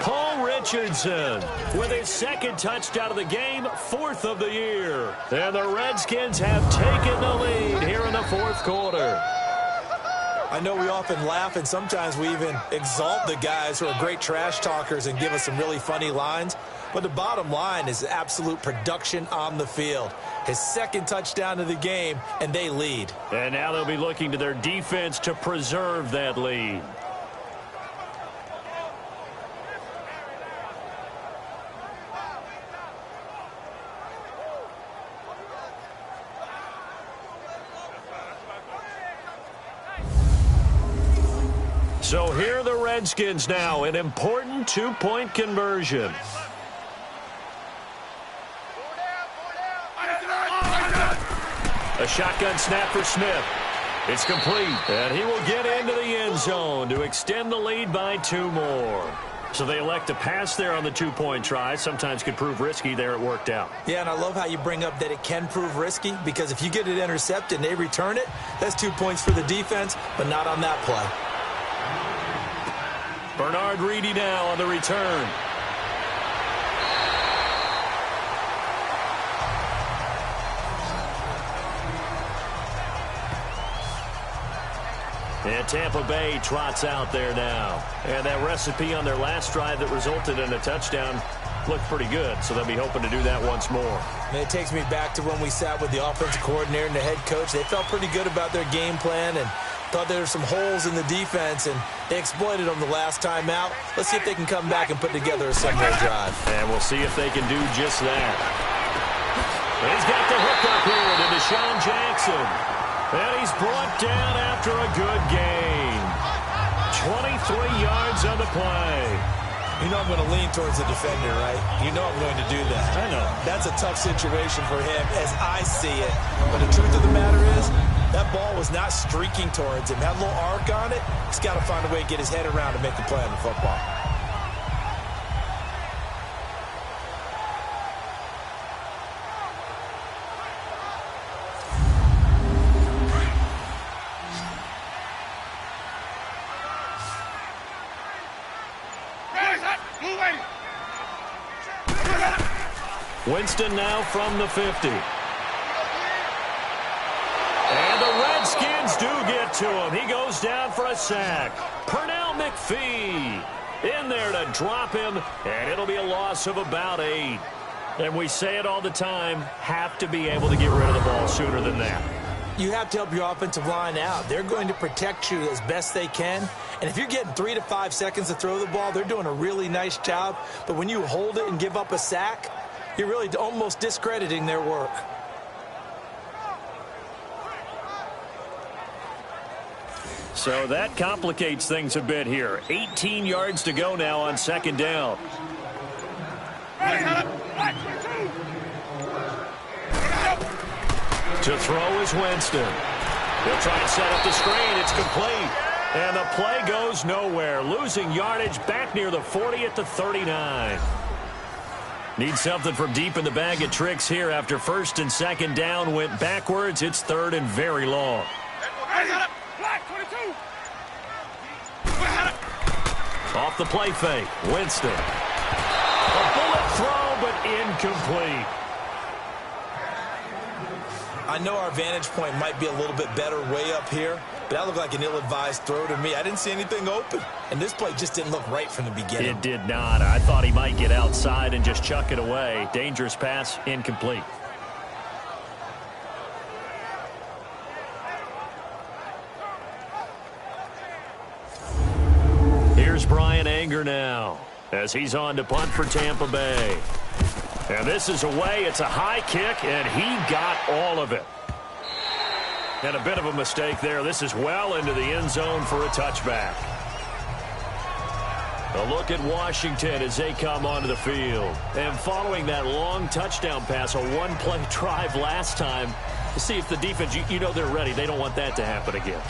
Paul Richardson with his second touchdown of the game, 4th of the year. And the Redskins have taken the lead here in the 4th quarter. I know we often laugh, and sometimes we even exalt the guys who are great trash talkers and give us some really funny lines. But the bottom line is absolute production on the field. His second touchdown of the game, and they lead. And now they'll be looking to their defense to preserve that lead. So here are the Redskins now, an important 2-point conversion. A shotgun snap for Smith. It's complete, and he will get into the end zone to extend the lead by 2 more. So they elect to pass there on the 2-point try. Sometimes could prove risky. There it worked out. Yeah, and I love how you bring up that it can prove risky, because if you get it intercepted and they return it, that's 2 points for the defense, but not on that play. Bernard Reedy now on the return. And Tampa Bay trots out there now. And that recipe on their last drive that resulted in a touchdown looked pretty good, so they'll be hoping to do that once more. And it takes me back to when we sat with the offensive coordinator and the head coach. They felt pretty good about their game plan and thought there were some holes in the defense, and they exploited them the last time out. Let's see if they can come back and put together a similar drive. And we'll see if they can do just that. He's got the hook up here to Deshaun Jackson. And he's brought down after a good gain. 23 yards on the play. You know I'm going to lean towards the defender, right? You know I'm going to do that. I know. That's a tough situation for him as I see it. But the truth of the matter is, that ball was not streaking towards him. Had a little arc on it. He's got to find a way to get his head around to make the play on the football. Winston now from the 50. And the Redskins do get to him. He goes down for a sack. Pernell McPhee in there to drop him, and it'll be a loss of about 8. And we say it all the time, have to be able to get rid of the ball sooner than that. You have to help your offensive line out. They're going to protect you as best they can. And if you're getting 3 to 5 seconds to throw the ball, they're doing a really nice job. But when you hold it and give up a sack, you're really almost discrediting their work. So that complicates things a bit here. 18 yards to go now on second down. To throw is Winston. He'll try and set up the screen. It's complete. And the play goes nowhere. Losing yardage back near the 40 at the 39. Need something from deep in the bag of tricks here after first and second down went backwards. It's third and very long. Off the play fake, Winston. A bullet throw, but incomplete. I know our vantage point might be a little bit better way up here, but that looked like an ill-advised throw to me. I didn't see anything open, and this play just didn't look right from the beginning. It did not. I thought he might get outside and just chuck it away. Dangerous pass, incomplete. Here's Brian Anger now as he's on to punt for Tampa Bay. And this is away. It's a high kick, and he got all of it. And a bit of a mistake there. This is well into the end zone for a touchback. A look at Washington as they come onto the field. And following that long touchdown pass, a one-play drive last time, to see if the defense, you know they're ready. They don't want that to happen again.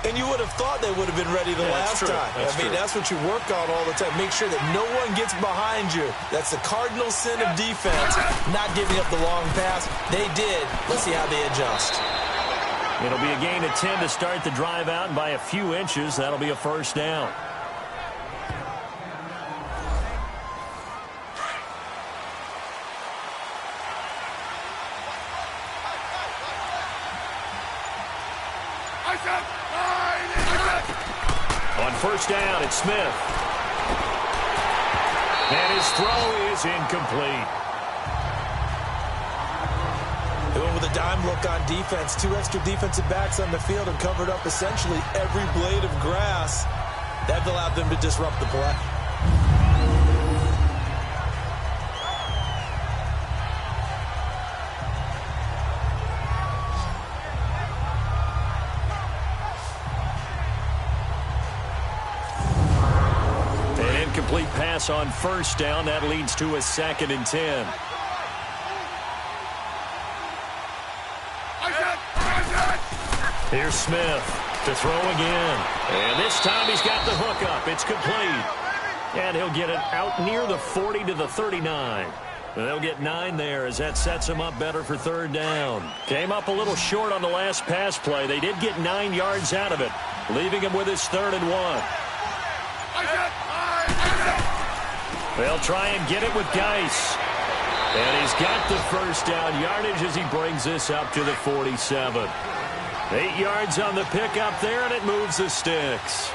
And you would have thought they would have been ready the last time. That's what you work on all the time. Make sure that no one gets behind you. That's the cardinal sin of defense, not giving up the long pass. They did. Let's see how they adjust. It'll be a gain of 10 to start the drive out, and by a few inches, that'll be a first down. On first down, it's Smith. And his throw is incomplete. They went with a dime look on defense. 2 extra defensive backs on the field and covered up essentially every blade of grass. That allowed them to disrupt the play. Complete pass on first down. That leads to a 2nd and 10. Here's Smith to throw again. And this time he's got the hook up. It's complete. And he'll get it out near the 40 to the 39. And they'll get 9 there as that sets him up better for 3rd down. Came up a little short on the last pass play. They did get 9 yards out of it, leaving him with his 3rd and 1. They'll try and get it with Geis. And he's got the first down yardage as he brings this up to the 47. 8 yards on the pickup there, and it moves the sticks.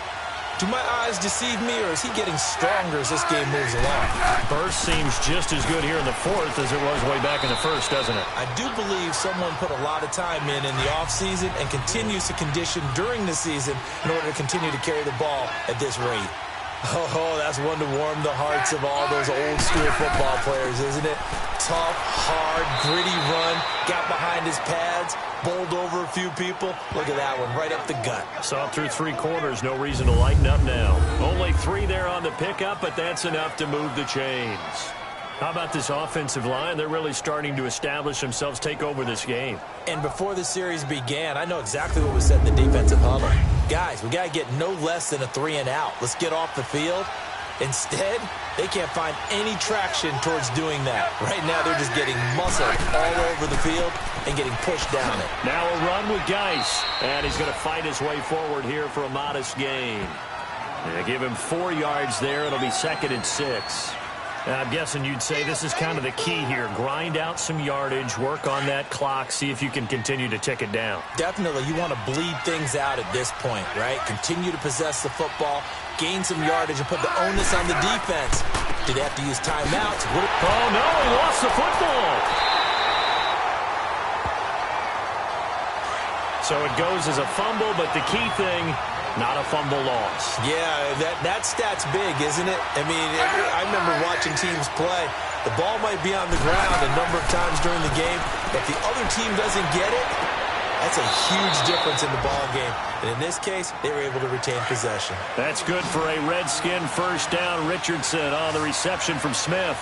Do my eyes deceive me, or is he getting stronger as this game moves along? Burst seems just as good here in the 4th as it was way back in the 1st, doesn't it? I do believe someone put a lot of time in the offseason and continues to condition during the season in order to continue to carry the ball at this rate. Oh, that's one to warm the hearts of all those old-school football players, isn't it? Tough, hard, gritty run, got behind his pads, bowled over a few people. Look at that one, right up the gut. Saw through 3 quarters, no reason to lighten up now. Only 3 there on the pickup, but that's enough to move the chains. How about this offensive line? They're really starting to establish themselves, take over this game. And before the series began, I know exactly what was said in the defensive huddle. Guys, we got to get no less than a 3 and out. Let's get off the field. Instead, they can't find any traction towards doing that. Right now, they're just getting muscled all over the field and getting pushed down it. Now a run with Geis, and he's going to fight his way forward here for a modest gain. They give him 4 yards there. It'll be 2nd and 6. I'm guessing you'd say this is kind of the key here. Grind out some yardage, work on that clock, see if you can continue to tick it down. Definitely. You want to bleed things out at this point, right? Continue to possess the football, gain some yardage, and put the onus on the defense. Did they have to use timeouts? Oh, no, he lost the football. So it goes as a fumble, but the key thing, not a fumble loss. Yeah, that stat's big, isn't it? I mean, I remember watching teams play. The ball might be on the ground a number of times during the game. If the other team doesn't get it, that's a huge difference in the ball game. And in this case, they were able to retain possession. That's good for a Redskin first down. Richardson on the reception from Smith.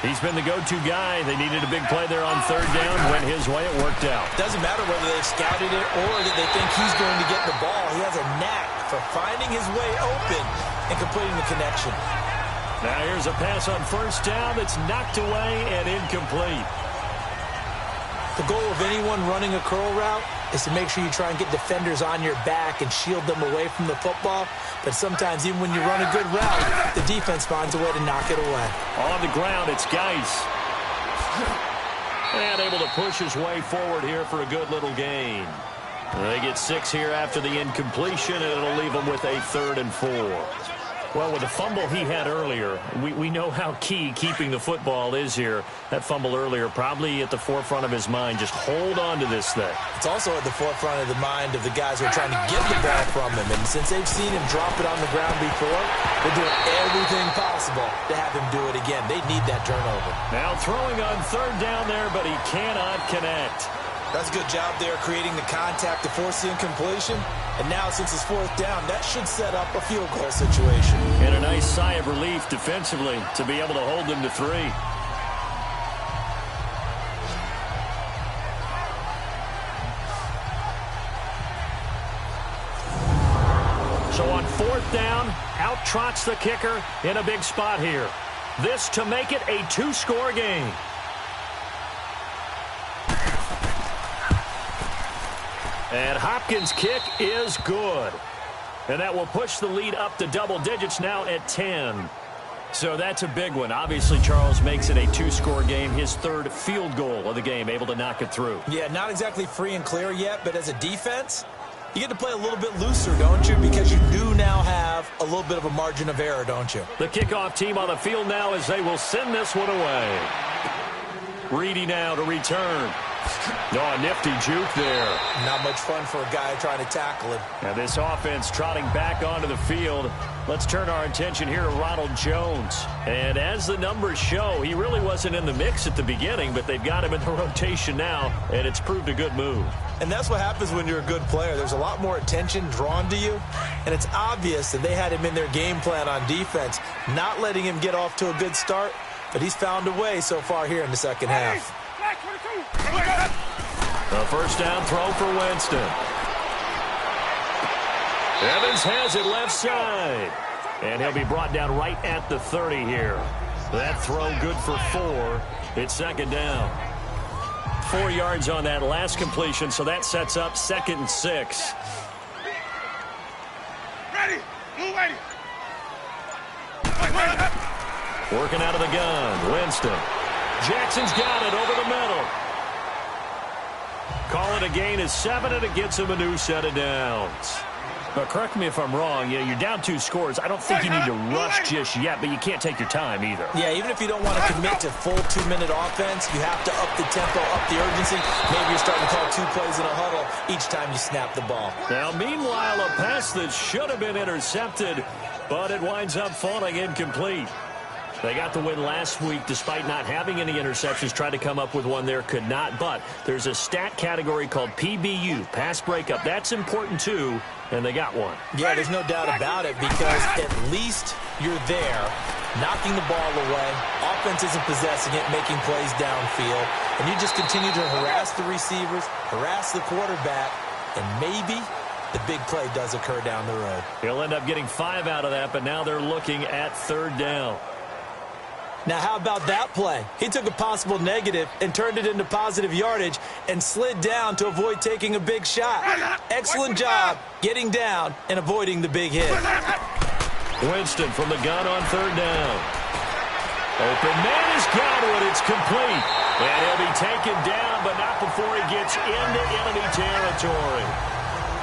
He's been the go-to guy. They needed a big play there on 3rd down. Went his way. It worked out. Doesn't matter whether they've scouted it or that they think he's going to get the ball. He has a knack for finding his way open and completing the connection. Now here's a pass on first down that's knocked away and incomplete. The goal of anyone running a curl route is to make sure you try and get defenders on your back and shield them away from the football. But sometimes even when you run a good route, the defense finds a way to knock it away. On the ground, it's Geis. And able to push his way forward here for a good little gain. They get 6 here after the incompletion, and it'll leave them with a 3rd and 4. Well, with the fumble he had earlier, we know how key keeping the football is here. That fumble earlier probably at the forefront of his mind. Just hold on to this thing. It's also at the forefront of the mind of the guys who are trying to get the ball from him. And since they've seen him drop it on the ground before, they're doing everything possible to have him do it again. They need that turnover. Now throwing on 3rd down there, but he cannot connect. That's a good job there creating the contact to force the incompletion. And now since it's 4th down, that should set up a field goal situation. And a nice sigh of relief defensively to be able to hold them to 3. So on 4th down, out trots the kicker in a big spot here. This to make it a 2-score game. And Hopkins' kick is good. And that will push the lead up to double digits now at 10. So that's a big one. Obviously, Charles makes it a two-score game. His third field goal of the game, able to knock it through. Yeah, not exactly free and clear yet, but as a defense, you get to play a little bit looser, don't you? Because you do now have a little bit of a margin of error, don't you? The kickoff team on the field now as they will send this one away. Reedy now to return. Oh, a nifty juke there. Not much fun for a guy trying to tackle him. Now this offense trotting back onto the field. Let's turn our attention here to Ronald Jones. And as the numbers show, he really wasn't in the mix at the beginning, but they've got him in the rotation now, and it's proved a good move. And that's what happens when you're a good player. There's a lot more attention drawn to you, and it's obvious that they had him in their game plan on defense, not letting him get off to a good start, but he's found a way so far here in the second half. A first down throw for Winston. Evans has it left side. And he'll be brought down right at the 30 here. That throw good for 4. It's second down. 4 yards on that last completion, so that sets up 2nd and 6. Ready. Blue lady. Working out of the gun. Winston. Jackson's got it over the middle. Call it a gain of 7, and it gets him a new set of downs. But correct me if I'm wrong, you're down 2 scores. I don't think you need to rush just yet, but you can't take your time either. Yeah, even if you don't want to commit to full 2-minute offense, you have to up the tempo, up the urgency. Maybe you're starting to call 2 plays in a huddle each time you snap the ball. Now, meanwhile, a pass that should have been intercepted, but it winds up falling incomplete. They got the win last week despite not having any interceptions. Tried to come up with one there, could not. But there's a stat category called PBU, pass breakup. That's important too, and they got one. Yeah, there's no doubt about it because at least you're there, knocking the ball away. Offense isn't possessing it, making plays downfield. And you just continue to harass the receivers, harass the quarterback, and maybe the big play does occur down the road. He'll end up getting 5 out of that, but now they're looking at 3rd down. Now, how about that play? He took a possible negative and turned it into positive yardage and slid down to avoid taking a big shot. Excellent job getting down and avoiding the big hit. Winston from the gun on 3rd down. Open man is Godwin. It's complete. And he'll be taken down, but not before he gets into enemy territory.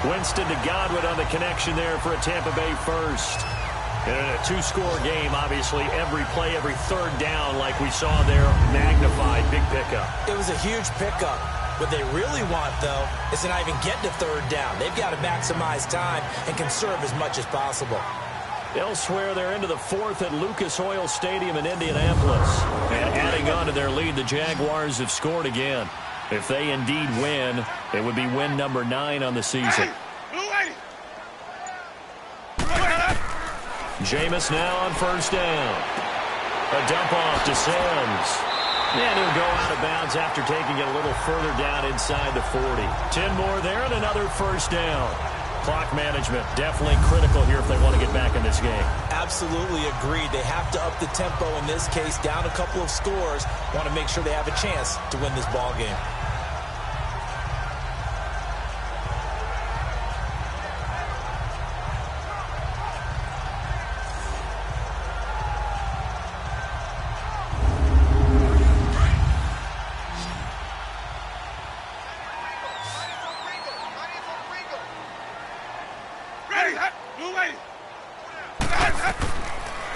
Winston to Godwin on the connection there for a Tampa Bay first. And in a 2-score game, obviously, every play, every 3rd down, like we saw there, magnified, big pickup. It was a huge pickup. What they really want, though, is to not even get to 3rd down. They've got to maximize time and conserve as much as possible. Elsewhere, they're into the 4th at Lucas Oil Stadium in Indianapolis. And adding on to their lead, the Jaguars have scored again. If they indeed win, it would be win number 9 on the season. Jameis now on 1st down. A dump off to Sims. And he'll go out of bounds after taking it a little further down inside the 40. 10 more there and another 1st down. Clock management definitely critical here if they want to get back in this game. Absolutely agreed. They have to up the tempo in this case, down a couple of scores. Want to make sure they have a chance to win this ball game.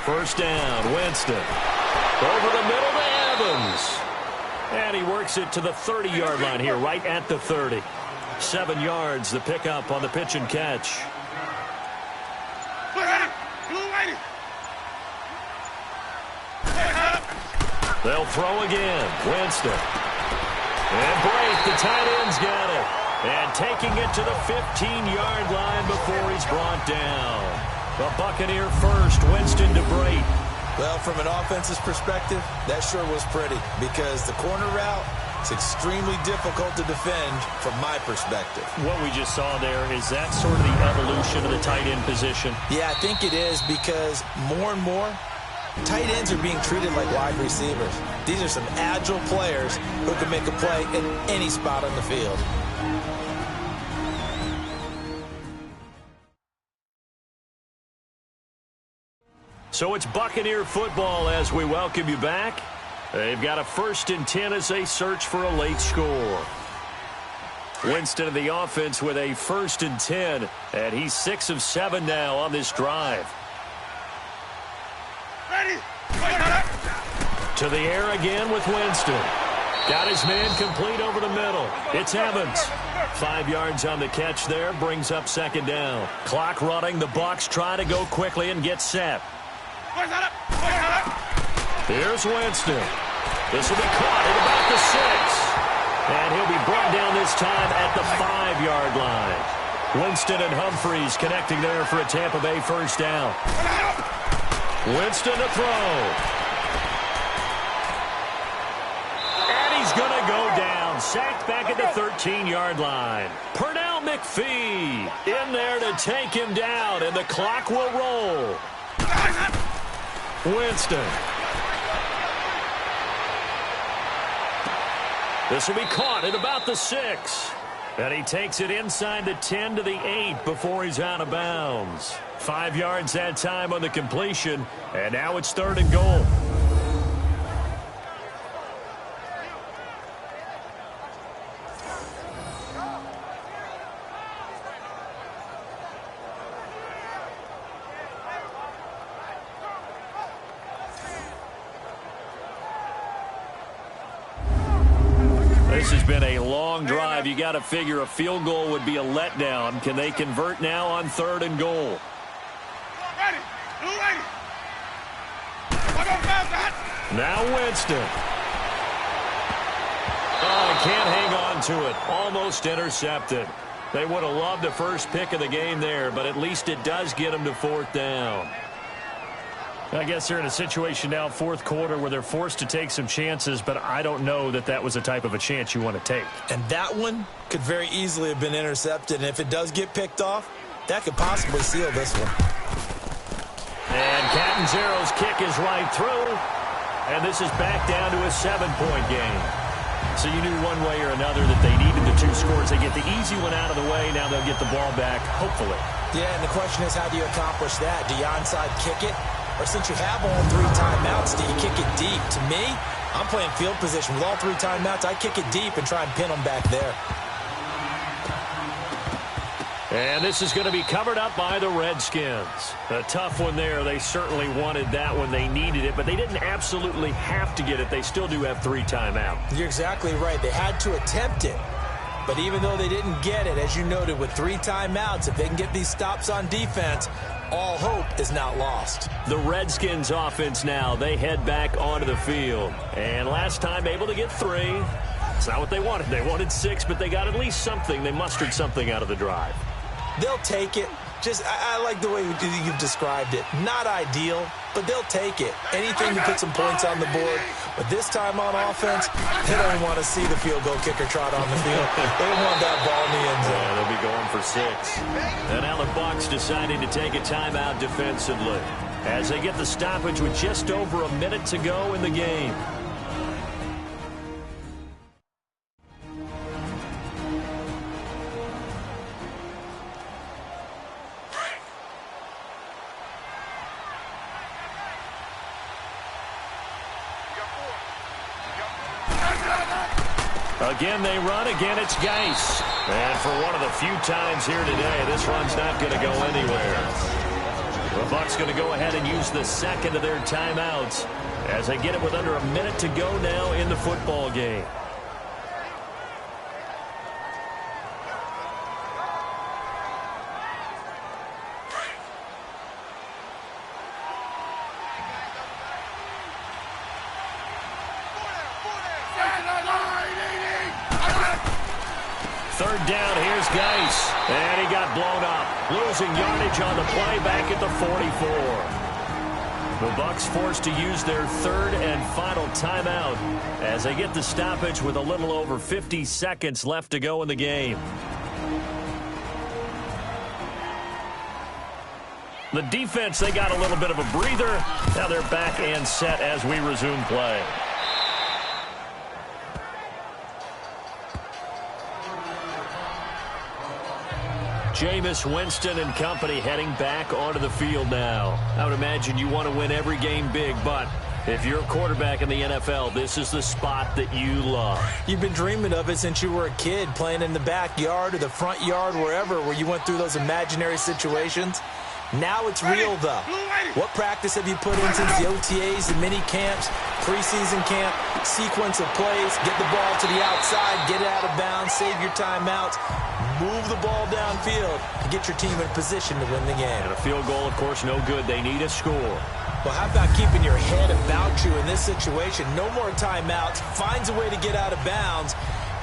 First down, Winston. Over the middle to Evans. And he works it to the 30-yard line here, right at the 30. 7 yards, the pickup on the pitch and catch. They'll throw again. Winston. And break, the tight end's got it. And taking it to the 15-yard line before he's brought down. The Buccaneer first, Winston to break. Well, from an offense's perspective, that sure was pretty because the corner route is extremely difficult to defend from my perspective. What we just saw there, is that sort of the evolution of the tight end position? Yeah, I think it is because more and more, tight ends are being treated like wide receivers. These are some agile players who can make a play in any spot on the field. So it's Buccaneer football as we welcome you back. They've got a 1st and 10 as they search for a late score. Winston of the offense with a 1st and 10, and he's 6 of 7 now on this drive. Ready? To the air again with Winston. Got his man complete over the middle. It's Evans. 5 yards on the catch there, brings up 2nd down. Clock running, the Bucs try to go quickly and get set. Here's Winston. This will be caught at about the 6. And he'll be brought down this time at the 5-yard line. Winston and Humphreys connecting there for a Tampa Bay 1st down. Winston to throw. And he's going to go down. Sacked back at the 13-yard line. Pernell McPhee in there to take him down, and the clock will roll. Winston. This will be caught at about the 6. And he takes it inside the 10 to the 8 before he's out of bounds. 5 yards that time on the completion, and now it's 3rd and goal. This has been a long drive. You got to figure a field goal would be a letdown. Can they convert now on 3rd and goal? Ready? Ready? Now Winston. Oh, can't hang on to it. Almost intercepted. They would have loved the first pick of the game there, but at least it does get them to 4th down. I guess they're in a situation now, 4th quarter, where they're forced to take some chances, but I don't know that that was the type of a chance you want to take. And that one could very easily have been intercepted, and if it does get picked off, that could possibly seal this one. And Catanzaro's kick is right through, and this is back down to a 7-point game. So you knew one way or another that they needed the 2 scores. They get the easy one out of the way. Now they'll get the ball back, hopefully. Yeah, and the question is, how do you accomplish that? Do you onside kick it? Or since you have all 3 timeouts, do you kick it deep? To me, I'm playing field position. With all 3 timeouts, I kick it deep and try and pin them back there. And this is going to be covered up by the Redskins. A tough one there. They certainly wanted that one. They needed it, but they didn't absolutely have to get it. They still do have 3 timeouts. You're exactly right. They had to attempt it. But even though they didn't get it, as you noted, with 3 timeouts, if they can get these stops on defense, all hope is not lost. The Redskins offense now, they head back onto the field. And last time able to get 3. It's not what they wanted. They wanted 6, but they got at least something. They mustered something out of the drive. They'll take it. I like the way you've described it. Not ideal, but they'll take it. Anything to put some points on the board. But this time on offense, they don't want to see the field goal kicker trot on the field. They want that ball in the end zone. Yeah, they'll be going for 6. And now the Bucs deciding to take a timeout defensively as they get the stoppage with just over a minute to go in the game. Again, they run. Again, it's Geis. And for one of the few times here today, this run's not going to go anywhere. The Bucs going to go ahead and use the 2nd of their timeouts as they get it with under a minute to go now in the football game. Third down, here's Geis. And he got blown up. Losing yardage on the play back at the 44. The Bucs forced to use their 3rd and final timeout as they get the stoppage with a little over 50 seconds left to go in the game. The defense, they got a little bit of a breather. Now they're back and set as we resume play. Jameis Winston and company heading back onto the field now. I would imagine you want to win every game big, but if you're a quarterback in the NFL, this is the spot that you love. You've been dreaming of it since you were a kid, playing in the backyard or the front yard, wherever, where you went through those imaginary situations. Now it's real, though. What practice have you put in since the OTAs, the mini camps, preseason camp, sequence of plays, get the ball to the outside, get it out of bounds, save your timeouts, move the ball downfield to get your team in position to win the game. And a field goal, of course, no good. They need a score. Well, how about keeping your head about you in this situation? No more timeouts. Finds a way to get out of bounds.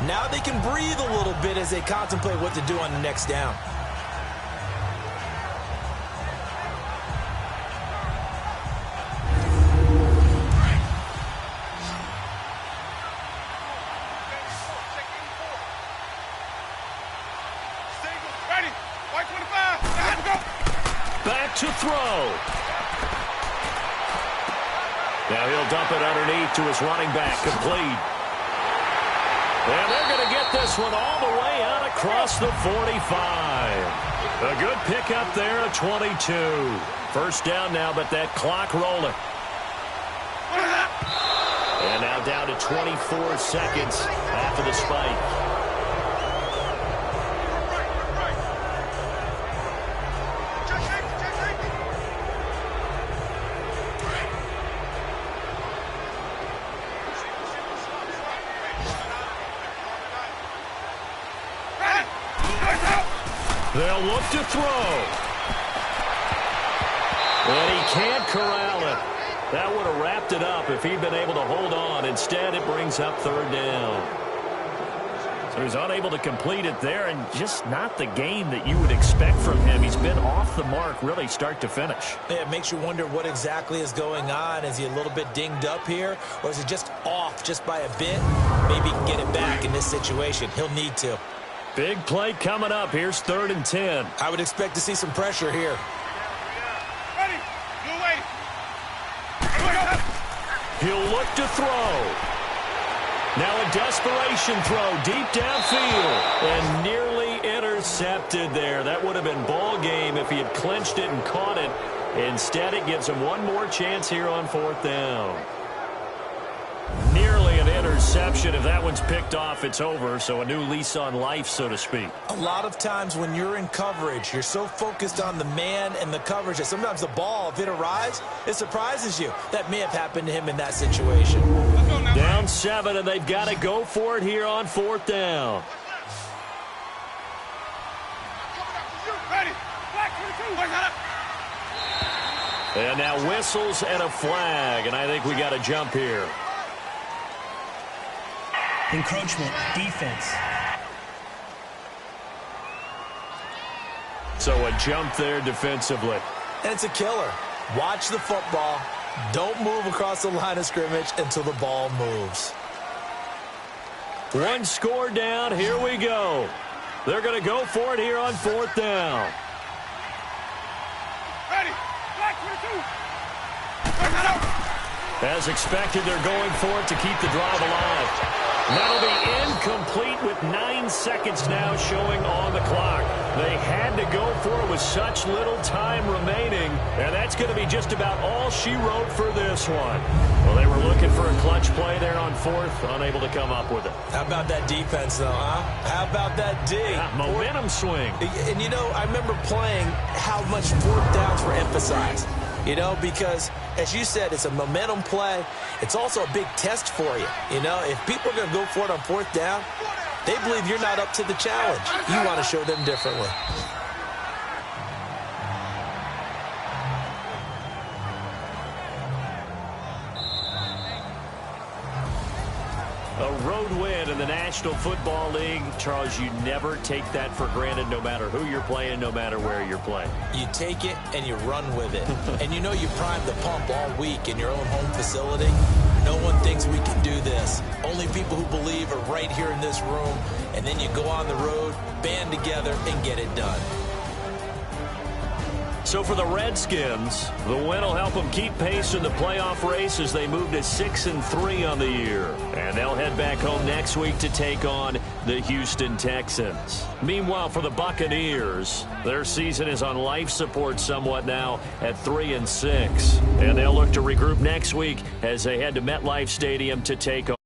Now they can breathe a little bit as they contemplate what to do on the next down. Back to throw. Now he'll dump it underneath to his running back, complete. And they're going to get this one all the way out across the 45. A good pickup there at 22. First down now, but that clock rolling. And now down to 24 seconds after the spike. They'll look to throw. And he can't corral it. That would have wrapped it up if he'd been able to hold on. Instead, it brings up third down. So he's unable to complete it there, and just not the game that you would expect from him. He's been off the mark really start to finish. Yeah, it makes you wonder what exactly is going on. Is he a little bit dinged up here, or is he just off just by a bit? Maybe he can get it back in this situation. He'll need to. Big play coming up. Here's 3rd and 10. I would expect to see some pressure here. Ready. Blue wait. He'll look to throw. Now a desperation throw deep downfield. And nearly intercepted there. That would have been ball game if he had clinched it and caught it. Instead, it gives him one more chance here on 4th down. Nearly an interception. If that one's picked off, it's over. So a new lease on life, so to speak. A lot of times when you're in coverage, you're so focused on the man and the coverage that sometimes the ball, if it arrives, it surprises you. That may have happened to him in that situation. Down 7, and they've got to go for it here on 4th down. Ready. Black 22. And now whistles and a flag, and I think we got a jump here. Encroachment, defense. So a jump there defensively. And it's a killer. Watch the football. Don't move across the line of scrimmage until the ball moves. One score down. Here we go. They're going to go for it here on 4th down. Ready. Black 22. As expected, they're going for it to keep the drive alive. That'll be incomplete with 9 seconds now showing on the clock. They had to go for it with such little time remaining, and that's going to be just about all she wrote for this one. Well, they were looking for a clutch play there on 4th, unable to come up with it. How about that defense, though, huh? How about that D? Yeah, momentum swing. And, you know, I remember playing how much 4th downs were emphasized. You know, because, as you said, it's a momentum play. It's also a big test for you. You know, if people are going to go for it on 4th down, they believe you're not up to the challenge. You want to show them differently. A road win in the National Football League. Charles, you never take that for granted no matter who you're playing, no matter where you're playing. You take it and you run with it. And you know you primed the pump all week in your own home facility. No one thinks we can do this. Only people who believe are right here in this room. And then you go on the road, band together, and get it done. So for the Redskins, the win will help them keep pace in the playoff race as they move to 6-3 on the year. And they'll head back home next week to take on the Houston Texans. Meanwhile, for the Buccaneers, their season is on life support somewhat now at 3-6. And they'll look to regroup next week as they head to MetLife Stadium to take on